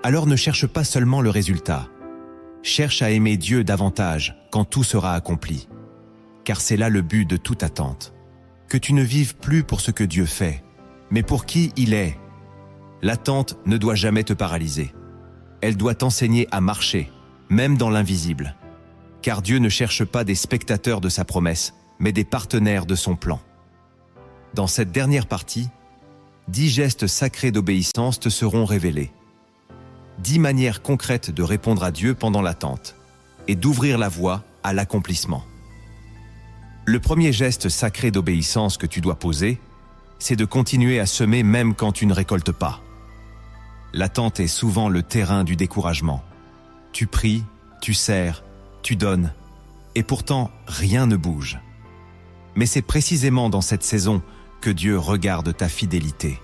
Alors ne cherche pas seulement le résultat. Cherche à aimer Dieu davantage quand tout sera accompli. Car c'est là le but de toute attente. Que tu ne vives plus pour ce que Dieu fait, mais pour qui il est. L'attente ne doit jamais te paralyser. Elle doit t'enseigner à marcher, même dans l'invisible. Car Dieu ne cherche pas des spectateurs de sa promesse, mais des partenaires de son plan. Dans cette dernière partie, 10 gestes sacrés d'obéissance te seront révélés. 10 manières concrètes de répondre à Dieu pendant l'attente et d'ouvrir la voie à l'accomplissement. Le premier geste sacré d'obéissance que tu dois poser, c'est de continuer à semer même quand tu ne récoltes pas. L'attente est souvent le terrain du découragement. Tu pries, tu sers, tu donnes, et pourtant rien ne bouge. Mais c'est précisément dans cette saison que Dieu regarde ta fidélité.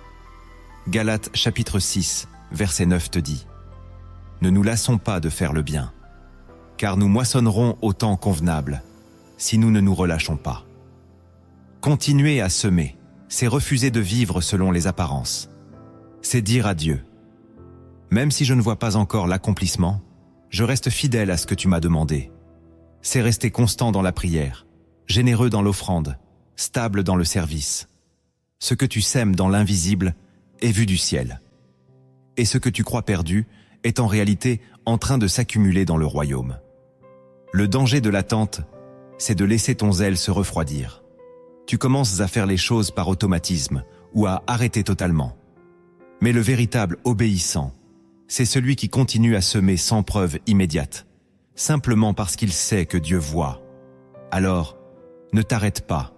Galates chapitre 6, verset 9 te dit « Ne nous lassons pas de faire le bien, car nous moissonnerons au temps convenable, si nous ne nous relâchons pas. » Continuer à semer, c'est refuser de vivre selon les apparences. C'est dire à Dieu « Même si je ne vois pas encore l'accomplissement, je reste fidèle à ce que tu m'as demandé. » C'est rester constant dans la prière, généreux dans l'offrande, stable dans le service. Ce que tu sèmes dans l'invisible est vu du ciel. Et ce que tu crois perdu est en réalité en train de s'accumuler dans le royaume. Le danger de l'attente, c'est de laisser ton zèle se refroidir. Tu commences à faire les choses par automatisme ou à arrêter totalement. Mais le véritable obéissant, c'est celui qui continue à semer sans preuve immédiate, simplement parce qu'il sait que Dieu voit. Alors, ne t'arrête pas,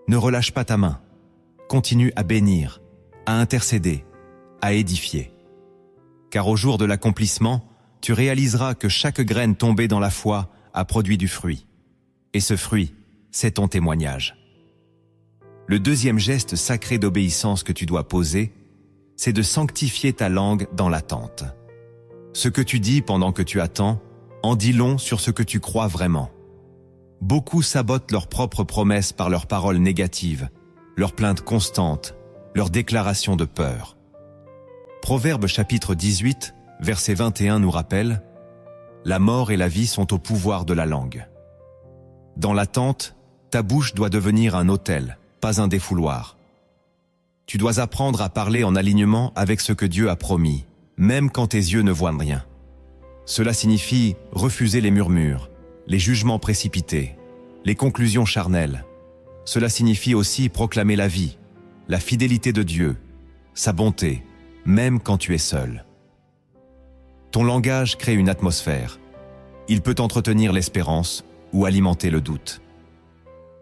ne relâche pas ta main, continue à bénir, à intercéder, à édifier. Car au jour de l'accomplissement, tu réaliseras que chaque graine tombée dans la foi a produit du fruit. Et ce fruit, c'est ton témoignage. Le deuxième geste sacré d'obéissance que tu dois poser, c'est de sanctifier ta langue dans l'attente. Ce que tu dis pendant que tu attends en dit long sur ce que tu crois vraiment. Beaucoup sabotent leurs propres promesses par leurs paroles négatives, leurs plaintes constantes, leurs déclarations de peur. Proverbe chapitre 18, verset 21 nous rappelle « La mort et la vie sont au pouvoir de la langue. » Dans l'attente, ta bouche doit devenir un autel, pas un défouloir. Tu dois apprendre à parler en alignement avec ce que Dieu a promis, même quand tes yeux ne voient rien. Cela signifie refuser les murmures, les jugements précipités, les conclusions charnelles. Cela signifie aussi proclamer la vie, la fidélité de Dieu, sa bonté, même quand tu es seul. Ton langage crée une atmosphère. Il peut entretenir l'espérance ou alimenter le doute.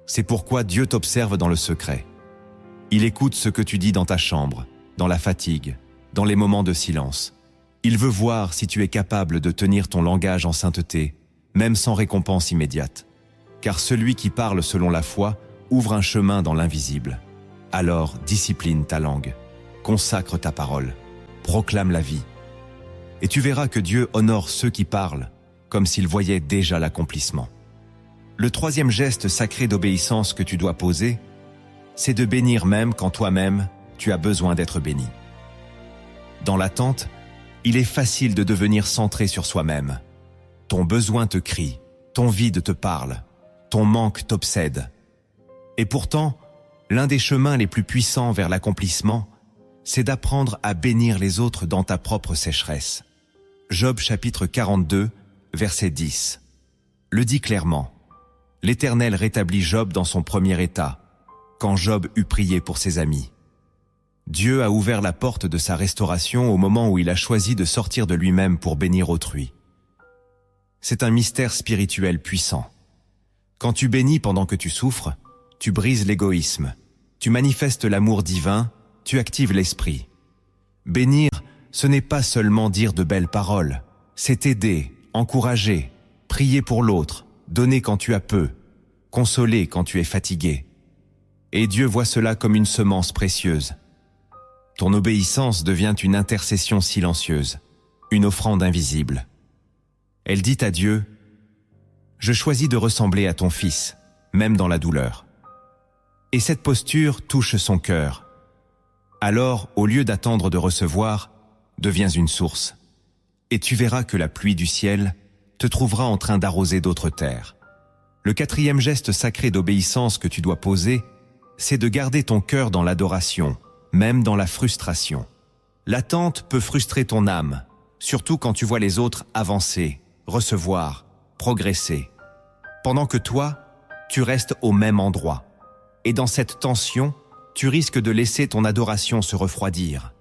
C'est pourquoi Dieu t'observe dans le secret. Il écoute ce que tu dis dans ta chambre, dans la fatigue, dans les moments de silence. Il veut voir si tu es capable de tenir ton langage en sainteté, même sans récompense immédiate. Car celui qui parle selon la foi ouvre un chemin dans l'invisible. Alors discipline ta langue, consacre ta parole, proclame la vie. Et tu verras que Dieu honore ceux qui parlent, comme s'ils voyaient déjà l'accomplissement. Le troisième geste sacré d'obéissance que tu dois poser, c'est de bénir même quand toi-même, tu as besoin d'être béni. Dans l'attente, il est facile de devenir centré sur soi-même. Ton besoin te crie, ton vide te parle, ton manque t'obsède. Et pourtant, l'un des chemins les plus puissants vers l'accomplissement, c'est d'apprendre à bénir les autres dans ta propre sécheresse. Job chapitre 42, verset 10. Le dit clairement. L'Éternel rétablit Job dans son premier état, quand Job eut prié pour ses amis. Dieu a ouvert la porte de sa restauration au moment où il a choisi de sortir de lui-même pour bénir autrui. C'est un mystère spirituel puissant. Quand tu bénis pendant que tu souffres, tu brises l'égoïsme, Tu manifestes l'amour divin, tu actives l'esprit. Bénir, ce n'est pas seulement dire de belles paroles, c'est aider, encourager, prier pour l'autre, donner quand tu as peu, consoler quand tu es fatigué. Et Dieu voit cela comme une semence précieuse. Ton obéissance devient une intercession silencieuse, une offrande invisible. Elle dit à Dieu, « Je choisis de ressembler à ton Fils, même dans la douleur. » Et cette posture touche son cœur. Alors, au lieu d'attendre de recevoir, deviens une source. Et tu verras que la pluie du ciel te trouvera en train d'arroser d'autres terres. Le quatrième geste sacré d'obéissance que tu dois poser, c'est de garder ton cœur dans l'adoration, même dans la frustration. L'attente peut frustrer ton âme, surtout quand tu vois les autres avancer, recevoir, progresser. Pendant que toi, tu restes au même endroit. Et dans cette tension, tu risques de laisser ton adoration se refroidir.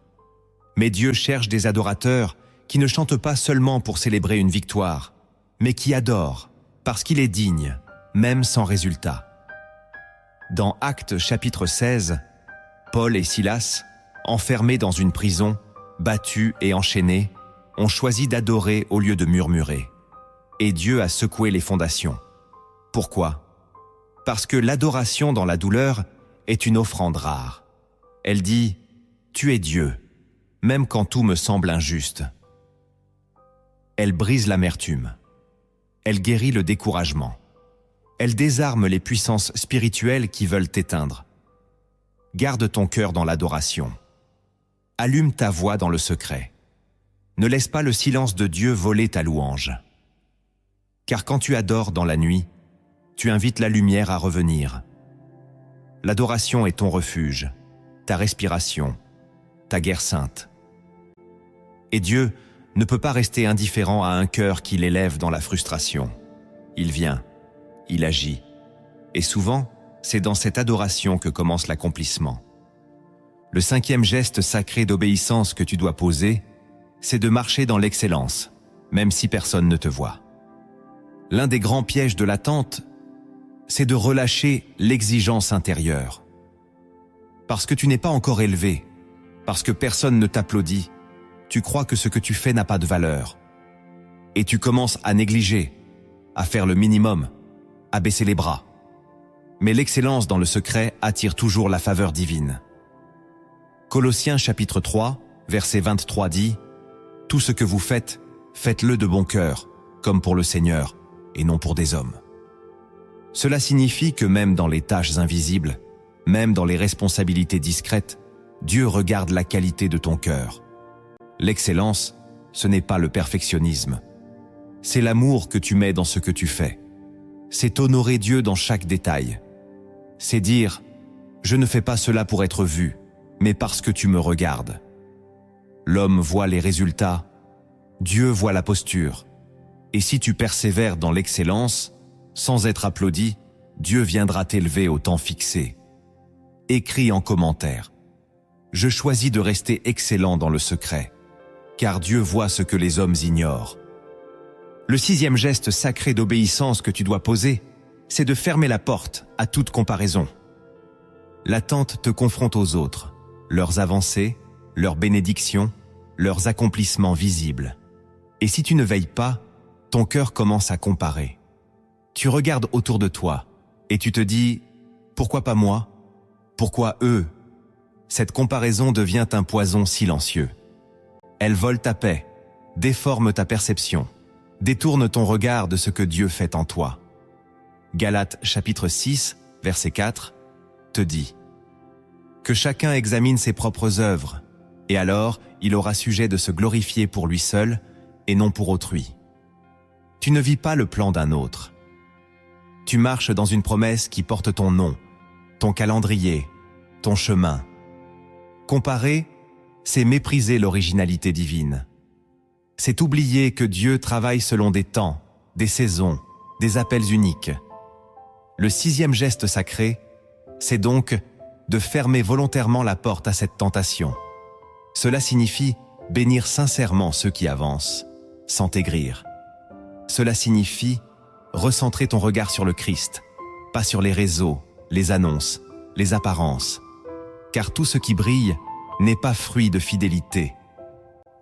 Mais Dieu cherche des adorateurs qui ne chantent pas seulement pour célébrer une victoire, mais qui adorent parce qu'il est digne, même sans résultat. Dans Actes chapitre 16, Paul et Silas, enfermés dans une prison, battus et enchaînés, ont choisi d'adorer au lieu de murmurer. Et Dieu a secoué les fondations. Pourquoi ? Parce que l'adoration dans la douleur est une offrande rare. Elle dit « Tu es Dieu, même quand tout me semble injuste. » Elle brise l'amertume. Elle guérit le découragement. Elle désarme les puissances spirituelles qui veulent t'éteindre. Garde ton cœur dans l'adoration. Allume ta voix dans le secret. Ne laisse pas le silence de Dieu voler ta louange. Car quand tu adores dans la nuit, tu invites la lumière à revenir. L'adoration est ton refuge, ta respiration, ta guerre sainte. Et Dieu ne peut pas rester indifférent à un cœur qui l'élève dans la frustration. Il vient, il agit. Et souvent, c'est dans cette adoration que commence l'accomplissement. Le cinquième geste sacré d'obéissance que tu dois poser, c'est de marcher dans l'excellence, même si personne ne te voit. L'un des grands pièges de l'attente, c'est de relâcher l'exigence intérieure. Parce que tu n'es pas encore élevé, parce que personne ne t'applaudit, tu crois que ce que tu fais n'a pas de valeur. Et tu commences à négliger, à faire le minimum, à baisser les bras. Mais l'excellence dans le secret attire toujours la faveur divine. Colossiens chapitre 3, verset 23 dit « Tout ce que vous faites, faites-le de bon cœur, comme pour le Seigneur, et non pour des hommes. » Cela signifie que même dans les tâches invisibles, même dans les responsabilités discrètes, Dieu regarde la qualité de ton cœur. L'excellence, ce n'est pas le perfectionnisme. C'est l'amour que tu mets dans ce que tu fais. C'est honorer Dieu dans chaque détail. C'est dire « Je ne fais pas cela pour être vu, mais parce que tu me regardes. » L'homme voit les résultats, Dieu voit la posture. Et si tu persévères dans l'excellence, sans être applaudi, Dieu viendra t'élever au temps fixé. Écris en commentaire. Je choisis de rester excellent dans le secret, car Dieu voit ce que les hommes ignorent. Le sixième geste sacré d'obéissance que tu dois poser, c'est de fermer la porte à toute comparaison. L'attente te confronte aux autres, leurs avancées, leurs bénédictions, leurs accomplissements visibles. Et si tu ne veilles pas, ton cœur commence à comparer. Tu regardes autour de toi et tu te dis « Pourquoi pas moi ? Pourquoi eux ?» Cette comparaison devient un poison silencieux. Elle vole ta paix, déforme ta perception, détourne ton regard de ce que Dieu fait en toi. Galates chapitre 6, verset 4, te dit « Que chacun examine ses propres œuvres, et alors il aura sujet de se glorifier pour lui seul et non pour autrui. » Tu ne vis pas le plan d'un autre. Tu marches dans une promesse qui porte ton nom, ton calendrier, ton chemin. Comparer, c'est mépriser l'originalité divine. C'est oublier que Dieu travaille selon des temps, des saisons, des appels uniques. Le sixième geste sacré, c'est donc de fermer volontairement la porte à cette tentation. Cela signifie bénir sincèrement ceux qui avancent, sans t'aigrir. Cela signifie recentrer ton regard sur le Christ, pas sur les réseaux, les annonces, les apparences, car tout ce qui brille n'est pas fruit de fidélité.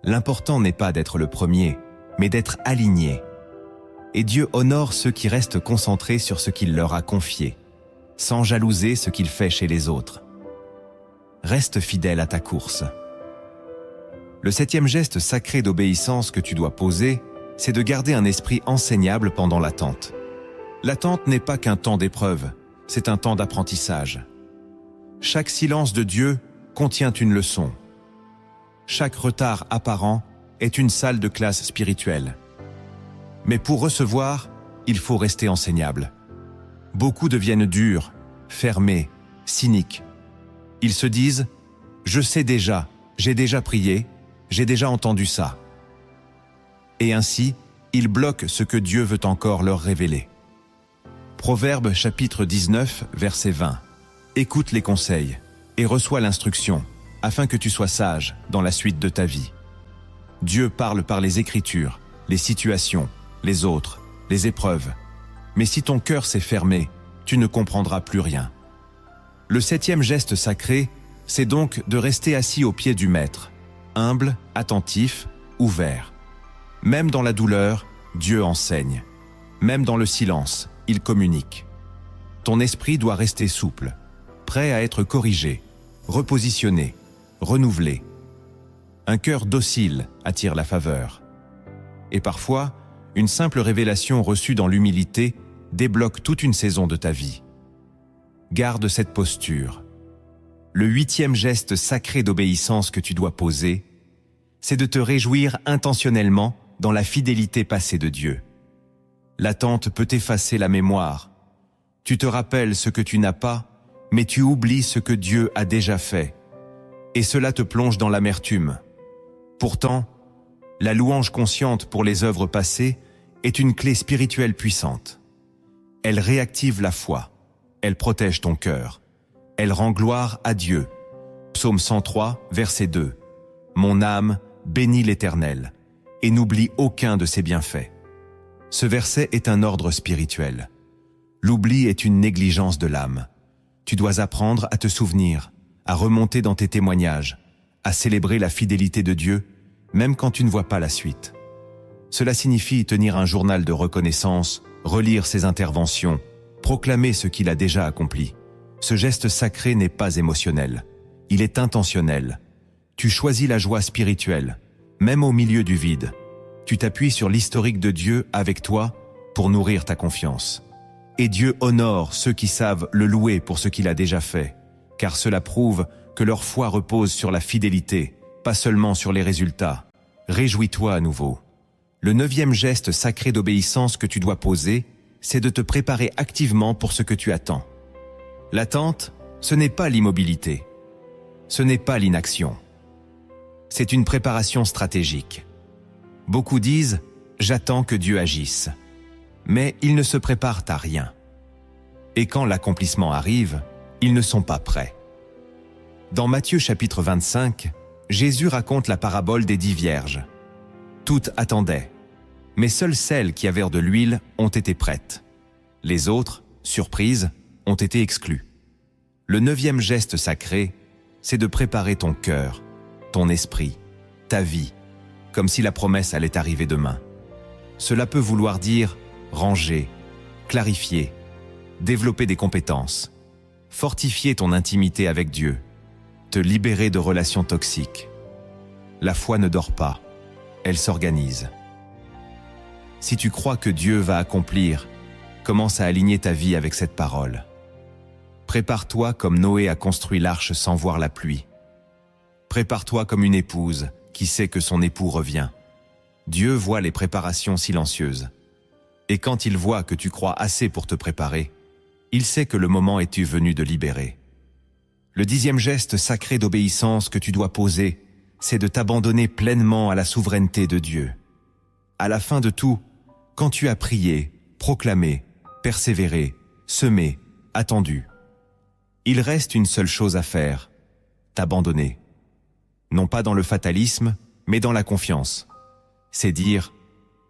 L'important n'est pas d'être le premier, mais d'être aligné. Et Dieu honore ceux qui restent concentrés sur ce qu'il leur a confié, sans jalouser ce qu'il fait chez les autres. Reste fidèle à ta course. Le 7e geste sacré d'obéissance que tu dois poser, c'est de garder un esprit enseignable pendant l'attente. L'attente n'est pas qu'un temps d'épreuve, c'est un temps d'apprentissage. Chaque silence de Dieu contient une leçon. Chaque retard apparent est une salle de classe spirituelle. Mais pour recevoir, il faut rester enseignable. Beaucoup deviennent durs, fermés, cyniques. Ils se disent « Je sais déjà, j'ai déjà prié, j'ai déjà entendu ça ». Et ainsi, ils bloquent ce que Dieu veut encore leur révéler. Proverbe chapitre 19, verset 20. Écoute les conseils et reçois l'instruction, afin que tu sois sage dans la suite de ta vie. Dieu parle par les Écritures, les situations, les autres, les épreuves. Mais si ton cœur s'est fermé, tu ne comprendras plus rien. Le 7e geste sacré, c'est donc de rester assis aux pieds du Maître, humble, attentif, ouvert. Même dans la douleur, Dieu enseigne. Même dans le silence, il communique. Ton esprit doit rester souple, prêt à être corrigé, repositionné, renouvelé. Un cœur docile attire la faveur. Et parfois, une simple révélation reçue dans l'humilité débloque toute une saison de ta vie. Garde cette posture. Le 8e geste sacré d'obéissance que tu dois poser, c'est de te réjouir intentionnellement dans la fidélité passée de Dieu. L'attente peut effacer la mémoire. Tu te rappelles ce que tu n'as pas, mais tu oublies ce que Dieu a déjà fait. Et cela te plonge dans l'amertume. Pourtant, la louange consciente pour les œuvres passées est une clé spirituelle puissante. Elle réactive la foi. Elle protège ton cœur. Elle rend gloire à Dieu. Psaume 103, verset 2. Mon âme bénit l'Éternel et n'oublie aucun de ses bienfaits. Ce verset est un ordre spirituel. L'oubli est une négligence de l'âme. Tu dois apprendre à te souvenir, à remonter dans tes témoignages, à célébrer la fidélité de Dieu, même quand tu ne vois pas la suite. Cela signifie tenir un journal de reconnaissance, relire ses interventions, proclamer ce qu'il a déjà accompli. Ce geste sacré n'est pas émotionnel, il est intentionnel. Tu choisis la joie spirituelle, même au milieu du vide. Tu t'appuies sur l'historique de Dieu avec toi pour nourrir ta confiance. Et Dieu honore ceux qui savent le louer pour ce qu'il a déjà fait, car cela prouve que leur foi repose sur la fidélité, pas seulement sur les résultats. Réjouis-toi à nouveau. Le 9e geste sacré d'obéissance que tu dois poser, c'est de te préparer activement pour ce que tu attends. L'attente, ce n'est pas l'immobilité. Ce n'est pas l'inaction. C'est une préparation stratégique. Beaucoup disent « j'attends que Dieu agisse ». Mais ils ne se préparent à rien. Et quand l'accomplissement arrive, ils ne sont pas prêts. Dans Matthieu chapitre 25, Jésus raconte la parabole des 10 vierges. Toutes attendaient, mais seules celles qui avaient de l'huile ont été prêtes. Les autres, surprises, ont été exclues. Le 9e geste sacré, c'est de préparer ton cœur, ton esprit, ta vie, comme si la promesse allait arriver demain. Cela peut vouloir dire ranger, clarifier, développer des compétences, fortifier ton intimité avec Dieu, te libérer de relations toxiques. La foi ne dort pas, elle s'organise. Si tu crois que Dieu va accomplir, commence à aligner ta vie avec cette parole. Prépare-toi comme Noé a construit l'arche sans voir la pluie. Prépare-toi comme une épouse qui sait que son époux revient. Dieu voit les préparations silencieuses. Et quand il voit que tu crois assez pour te préparer, il sait que le moment est venu de libérer. Le 10e geste sacré d'obéissance que tu dois poser, c'est de t'abandonner pleinement à la souveraineté de Dieu. À la fin de tout, quand tu as prié, proclamé, persévéré, semé, attendu, il reste une seule chose à faire, t'abandonner. Non pas dans le fatalisme, mais dans la confiance. C'est dire,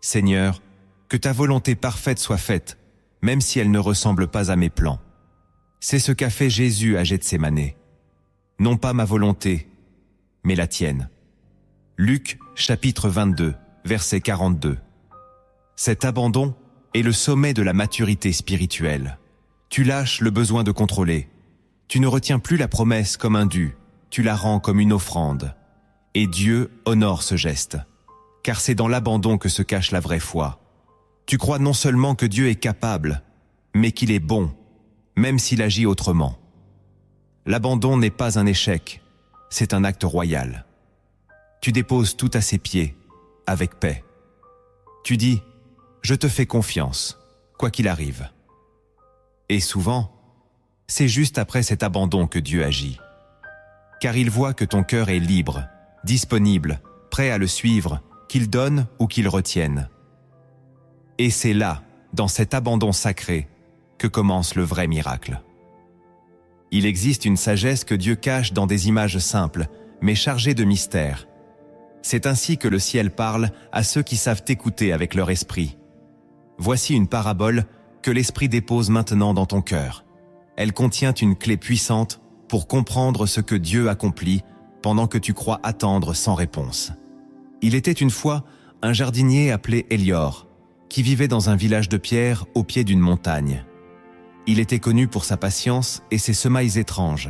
Seigneur, que ta volonté parfaite soit faite, même si elle ne ressemble pas à mes plans. C'est ce qu'a fait Jésus à Gethsémanée. non pas ma volonté, mais la tienne. Luc, chapitre 22, verset 42. Cet abandon est le sommet de la maturité spirituelle. Tu lâches le besoin de contrôler. Tu ne retiens plus la promesse comme un dû, tu la rends comme une offrande. Et Dieu honore ce geste, car c'est dans l'abandon que se cache la vraie foi. Tu crois non seulement que Dieu est capable, mais qu'il est bon, même s'il agit autrement. L'abandon n'est pas un échec, c'est un acte royal. Tu déposes tout à ses pieds, avec paix. Tu dis, je te fais confiance, quoi qu'il arrive. Et souvent, c'est juste après cet abandon que Dieu agit. Car il voit que ton cœur est libre, disponible, prêt à le suivre, qu'il donne ou qu'il retienne. Et c'est là, dans cet abandon sacré, que commence le vrai miracle. Il existe une sagesse que Dieu cache dans des images simples, mais chargées de mystères. C'est ainsi que le ciel parle à ceux qui savent écouter avec leur esprit. Voici une parabole que l'esprit dépose maintenant dans ton cœur. Elle contient une clé puissante pour comprendre ce que Dieu accomplit pendant que tu crois attendre sans réponse. Il était une fois un jardinier appelé Élior, qui vivait dans un village de pierre au pied d'une montagne. Il était connu pour sa patience et ses semailles étranges.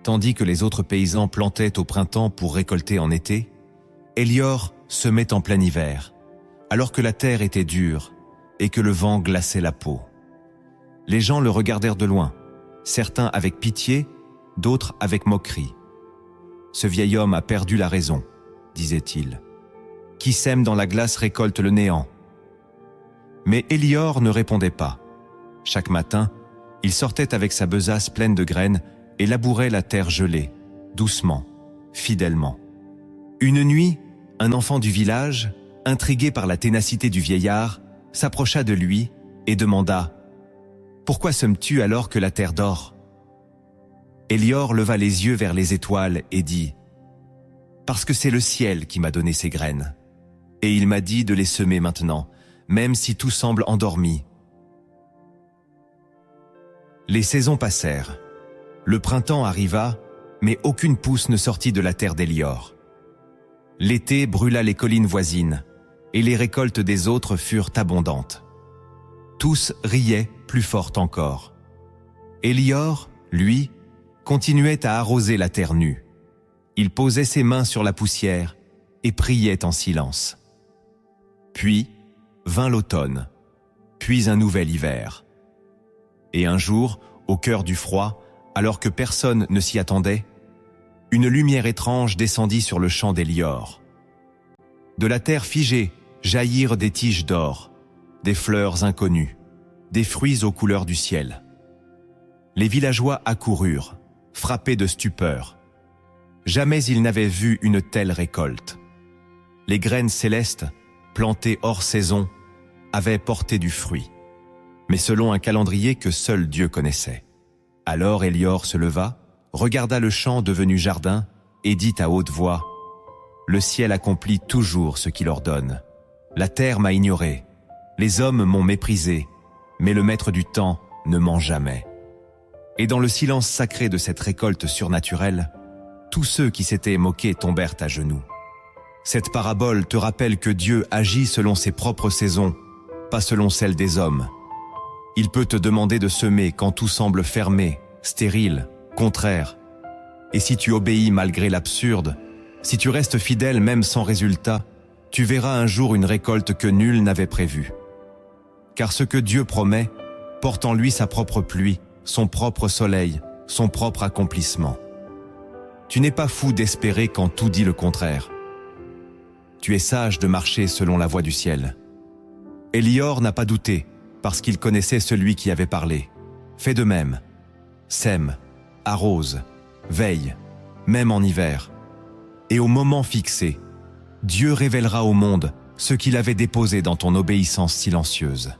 Tandis que les autres paysans plantaient au printemps pour récolter en été, Élior semait en plein hiver, alors que la terre était dure et que le vent glaçait la peau. Les gens le regardèrent de loin, certains avec pitié, d'autres avec moquerie. « Ce vieil homme a perdu la raison », disait-il. « Qui sème dans la glace récolte le néant. » Mais Élior ne répondait pas. Chaque matin, il sortait avec sa besace pleine de graines et labourait la terre gelée, doucement, fidèlement. Une nuit, un enfant du village, intrigué par la ténacité du vieillard, s'approcha de lui et demanda « Pourquoi semes-tu alors que la terre dort ?» Élior leva les yeux vers les étoiles et dit « Parce que c'est le ciel qui m'a donné ces graines, et il m'a dit de les semer maintenant, même si tout semble endormi. » Les saisons passèrent. Le printemps arriva, mais aucune pousse ne sortit de la terre d'Élior. L'été brûla les collines voisines, et les récoltes des autres furent abondantes. Tous riaient plus fort encore. Élior, lui, continuait à arroser la terre nue. Il posait ses mains sur la poussière et priait en silence. Puis vint l'automne, puis un nouvel hiver. Et un jour, au cœur du froid, alors que personne ne s'y attendait, une lumière étrange descendit sur le champ d'Élior. De la terre figée jaillirent des tiges d'or, des fleurs inconnues, des fruits aux couleurs du ciel. Les villageois accoururent, frappés de stupeur. Jamais ils n'avaient vu une telle récolte. Les graines célestes, plantées hors saison, avaient porté du fruit, mais selon un calendrier que seul Dieu connaissait. Alors Élior se leva, regarda le champ devenu jardin et dit à haute voix « Le ciel accomplit toujours ce qu'il ordonne. La terre m'a ignoré, les hommes m'ont méprisé, mais le maître du temps ne ment jamais. » Et dans le silence sacré de cette récolte surnaturelle, tous ceux qui s'étaient moqués tombèrent à genoux. Cette parabole te rappelle que Dieu agit selon ses propres saisons, pas selon celles des hommes. Il peut te demander de semer quand tout semble fermé, stérile, contraire. Et si tu obéis malgré l'absurde, si tu restes fidèle même sans résultat, tu verras un jour une récolte que nul n'avait prévue. Car ce que Dieu promet porte en lui sa propre pluie, son propre soleil, son propre accomplissement. Tu n'es pas fou d'espérer quand tout dit le contraire. Tu es sage de marcher selon la voie du ciel. Élior n'a pas douté, parce qu'il connaissait celui qui avait parlé. Fais de même. Sème, arrose, veille, même en hiver. Et au moment fixé, Dieu révélera au monde ce qu'il avait déposé dans ton obéissance silencieuse.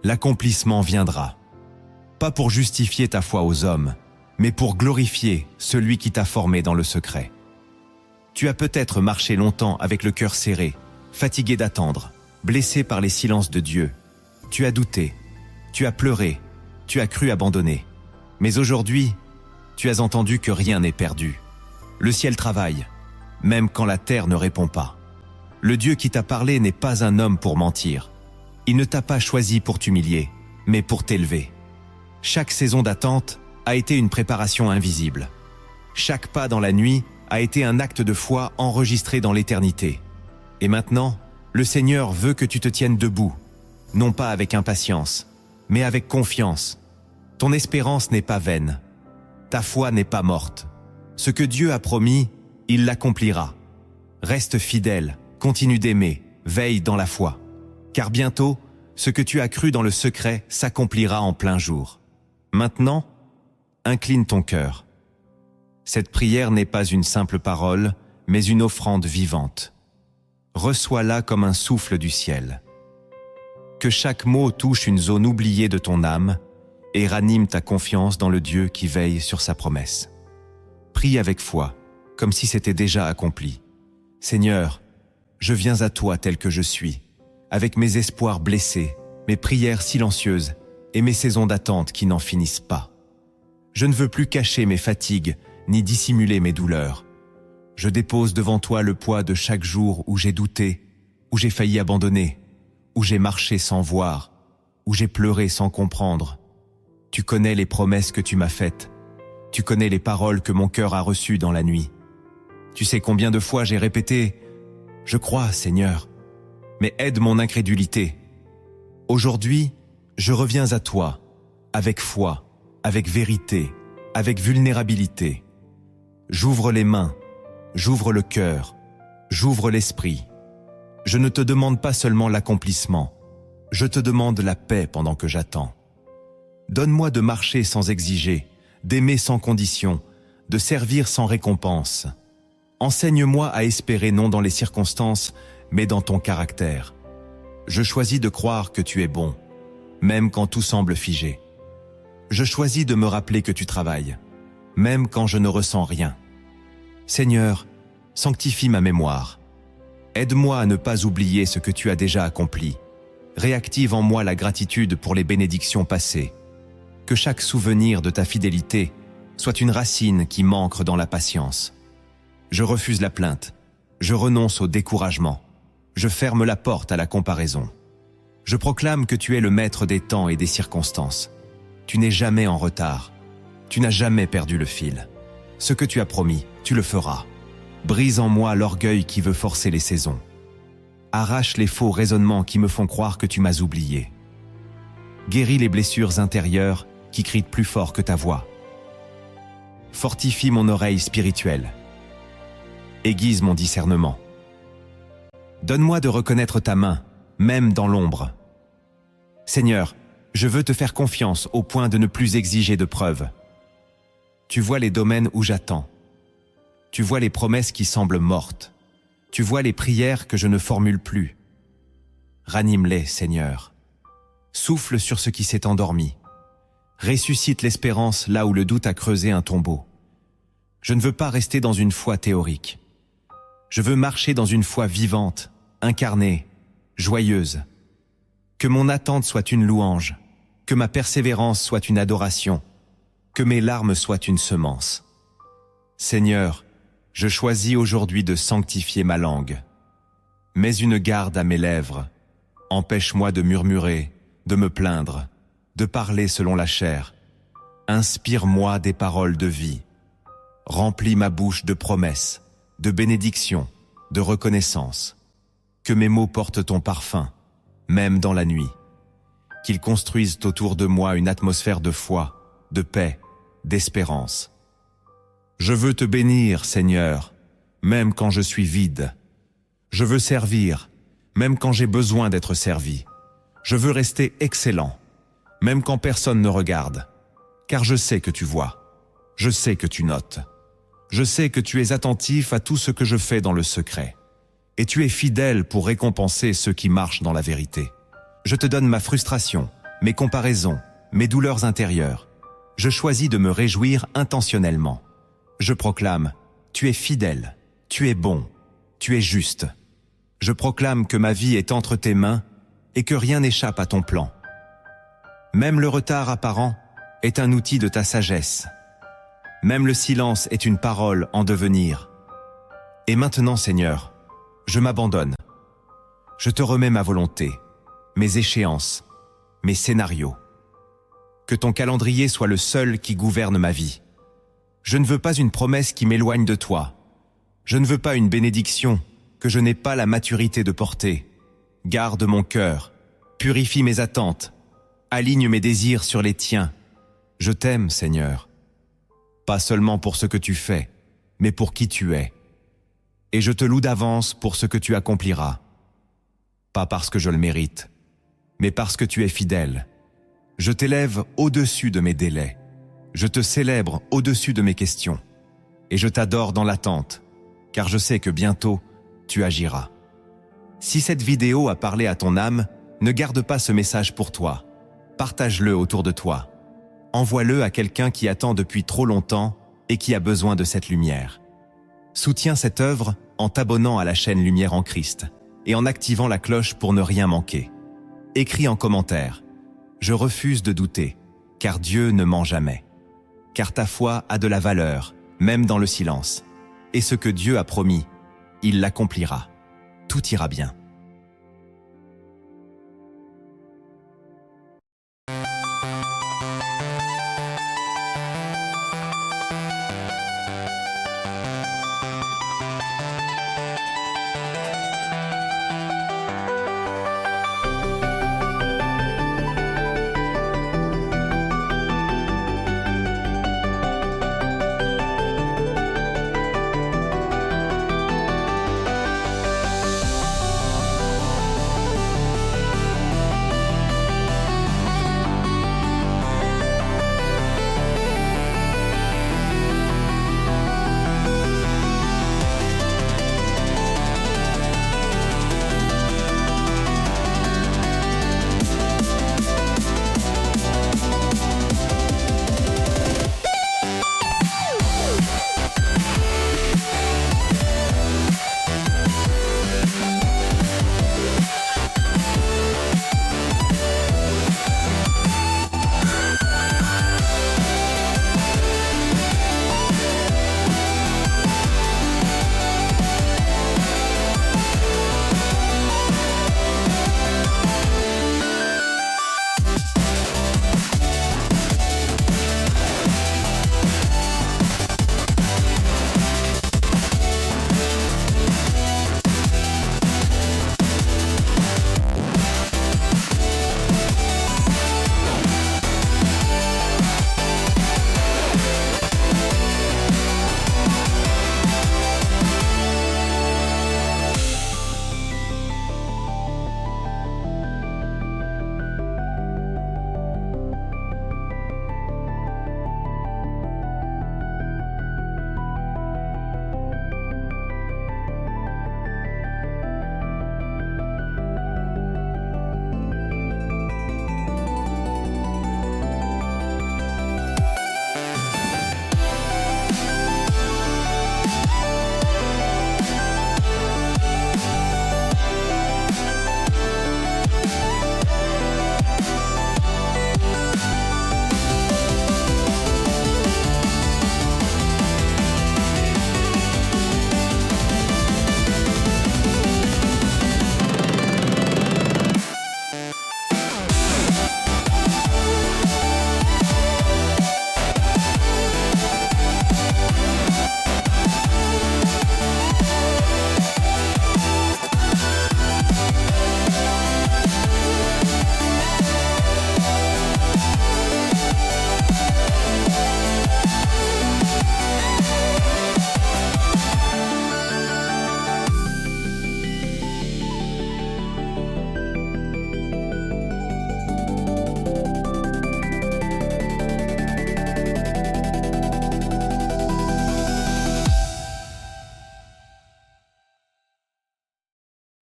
L'accomplissement viendra, pas pour justifier ta foi aux hommes, mais pour glorifier celui qui t'a formé dans le secret. Tu as peut-être marché longtemps avec le cœur serré, fatigué d'attendre, blessé par les silences de Dieu. Tu as douté, tu as pleuré, tu as cru abandonner. Mais aujourd'hui, tu as entendu que rien n'est perdu. Le ciel travaille, même quand la terre ne répond pas. Le Dieu qui t'a parlé n'est pas un homme pour mentir. Il ne t'a pas choisi pour t'humilier, mais pour t'élever. Chaque saison d'attente a été une préparation invisible. Chaque pas dans la nuit a été un acte de foi enregistré dans l'éternité. Et maintenant, le Seigneur veut que tu te tiennes debout, non pas avec impatience, mais avec confiance. Ton espérance n'est pas vaine. Ta foi n'est pas morte. Ce que Dieu a promis, il l'accomplira. Reste fidèle, continue d'aimer, veille dans la foi. Car bientôt, ce que tu as cru dans le secret s'accomplira en plein jour. Maintenant, incline ton cœur. Cette prière n'est pas une simple parole, mais une offrande vivante. Reçois-la comme un souffle du ciel. Que chaque mot touche une zone oubliée de ton âme et ranime ta confiance dans le Dieu qui veille sur sa promesse. Prie avec foi, comme si c'était déjà accompli. Seigneur, je viens à toi tel que je suis, avec mes espoirs blessés, mes prières silencieuses et mes saisons d'attente qui n'en finissent pas. Je ne veux plus cacher mes fatigues, ni dissimuler mes douleurs. Je dépose devant toi le poids de chaque jour où j'ai douté, où j'ai failli abandonner, où j'ai marché sans voir, où j'ai pleuré sans comprendre. Tu connais les promesses que tu m'as faites. Tu connais les paroles que mon cœur a reçues dans la nuit. Tu sais combien de fois j'ai répété « Je crois, Seigneur, mais aide mon incrédulité. » Aujourd'hui, je reviens à toi, avec foi, avec vérité, avec vulnérabilité. J'ouvre les mains, j'ouvre le cœur, j'ouvre l'esprit. Je ne te demande pas seulement l'accomplissement, je te demande la paix pendant que j'attends. Donne-moi de marcher sans exiger, d'aimer sans condition, de servir sans récompense. Enseigne-moi à espérer non dans les circonstances, mais dans ton caractère. Je choisis de croire que tu es bon, même quand tout semble figé. Je choisis de me rappeler que tu travailles, même quand je ne ressens rien. Seigneur, sanctifie ma mémoire. Aide-moi à ne pas oublier ce que tu as déjà accompli. Réactive en moi la gratitude pour les bénédictions passées. Que chaque souvenir de ta fidélité soit une racine qui m'ancre dans la patience. Je refuse la plainte. Je renonce au découragement. Je ferme la porte à la comparaison. Je proclame que tu es le maître des temps et des circonstances. Tu n'es jamais en retard. Tu n'as jamais perdu le fil. Ce que tu as promis, tu le feras. Brise en moi l'orgueil qui veut forcer les saisons. Arrache les faux raisonnements qui me font croire que tu m'as oublié. Guéris les blessures intérieures qui crient plus fort que ta voix. Fortifie mon oreille spirituelle. Aiguise mon discernement. Donne-moi de reconnaître ta main, même dans l'ombre. Seigneur, je veux te faire confiance au point de ne plus exiger de preuves. Tu vois les domaines où j'attends. Tu vois les promesses qui semblent mortes. Tu vois les prières que je ne formule plus. Ranime-les, Seigneur. Souffle sur ce qui s'est endormi. Ressuscite l'espérance là où le doute a creusé un tombeau. Je ne veux pas rester dans une foi théorique. Je veux marcher dans une foi vivante, incarnée, joyeuse. Que mon attente soit une louange, que ma persévérance soit une adoration, que mes larmes soient une semence. Seigneur, je choisis aujourd'hui de sanctifier ma langue. Mets une garde à mes lèvres. Empêche-moi de murmurer, de me plaindre, de parler selon la chair. Inspire-moi des paroles de vie. Remplis ma bouche de promesses, de bénédictions, de reconnaissance. Que mes mots portent ton parfum, même dans la nuit. Qu'ils construisent autour de moi une atmosphère de foi, de paix, d'espérance. Je veux te bénir, Seigneur, même quand je suis vide. Je veux servir, même quand j'ai besoin d'être servi. Je veux rester excellent, même quand personne ne regarde. Car je sais que tu vois, je sais que tu notes. Je sais que tu es attentif à tout ce que je fais dans le secret. Et tu es fidèle pour récompenser ceux qui marchent dans la vérité. Je te donne ma frustration, mes comparaisons, mes douleurs intérieures. Je choisis de me réjouir intentionnellement. Je proclame, tu es fidèle, tu es bon, tu es juste. Je proclame que ma vie est entre tes mains et que rien n'échappe à ton plan. Même le retard apparent est un outil de ta sagesse. Même le silence est une parole en devenir. Et maintenant, Seigneur, je m'abandonne. Je te remets ma volonté, mes échéances, mes scénarios. Que ton calendrier soit le seul qui gouverne ma vie. Je ne veux pas une promesse qui m'éloigne de toi. Je ne veux pas une bénédiction que je n'ai pas la maturité de porter. Garde mon cœur, purifie mes attentes, aligne mes désirs sur les tiens. Je t'aime, Seigneur. Pas seulement pour ce que tu fais, mais pour qui tu es. Et je te loue d'avance pour ce que tu accompliras. Pas parce que je le mérite, mais parce que tu es fidèle. Je t'élève au-dessus de mes délais. Je te célèbre au-dessus de mes questions. Et je t'adore dans l'attente, car je sais que bientôt, tu agiras. Si cette vidéo a parlé à ton âme, ne garde pas ce message pour toi. Partage-le autour de toi. Envoie-le à quelqu'un qui attend depuis trop longtemps et qui a besoin de cette lumière. Soutiens cette œuvre en t'abonnant à la chaîne Lumière en Christ et en activant la cloche pour ne rien manquer. Écris en commentaire « Je refuse de douter, car Dieu ne ment jamais. Car ta foi a de la valeur, même dans le silence. Et ce que Dieu a promis, il l'accomplira. Tout ira bien. »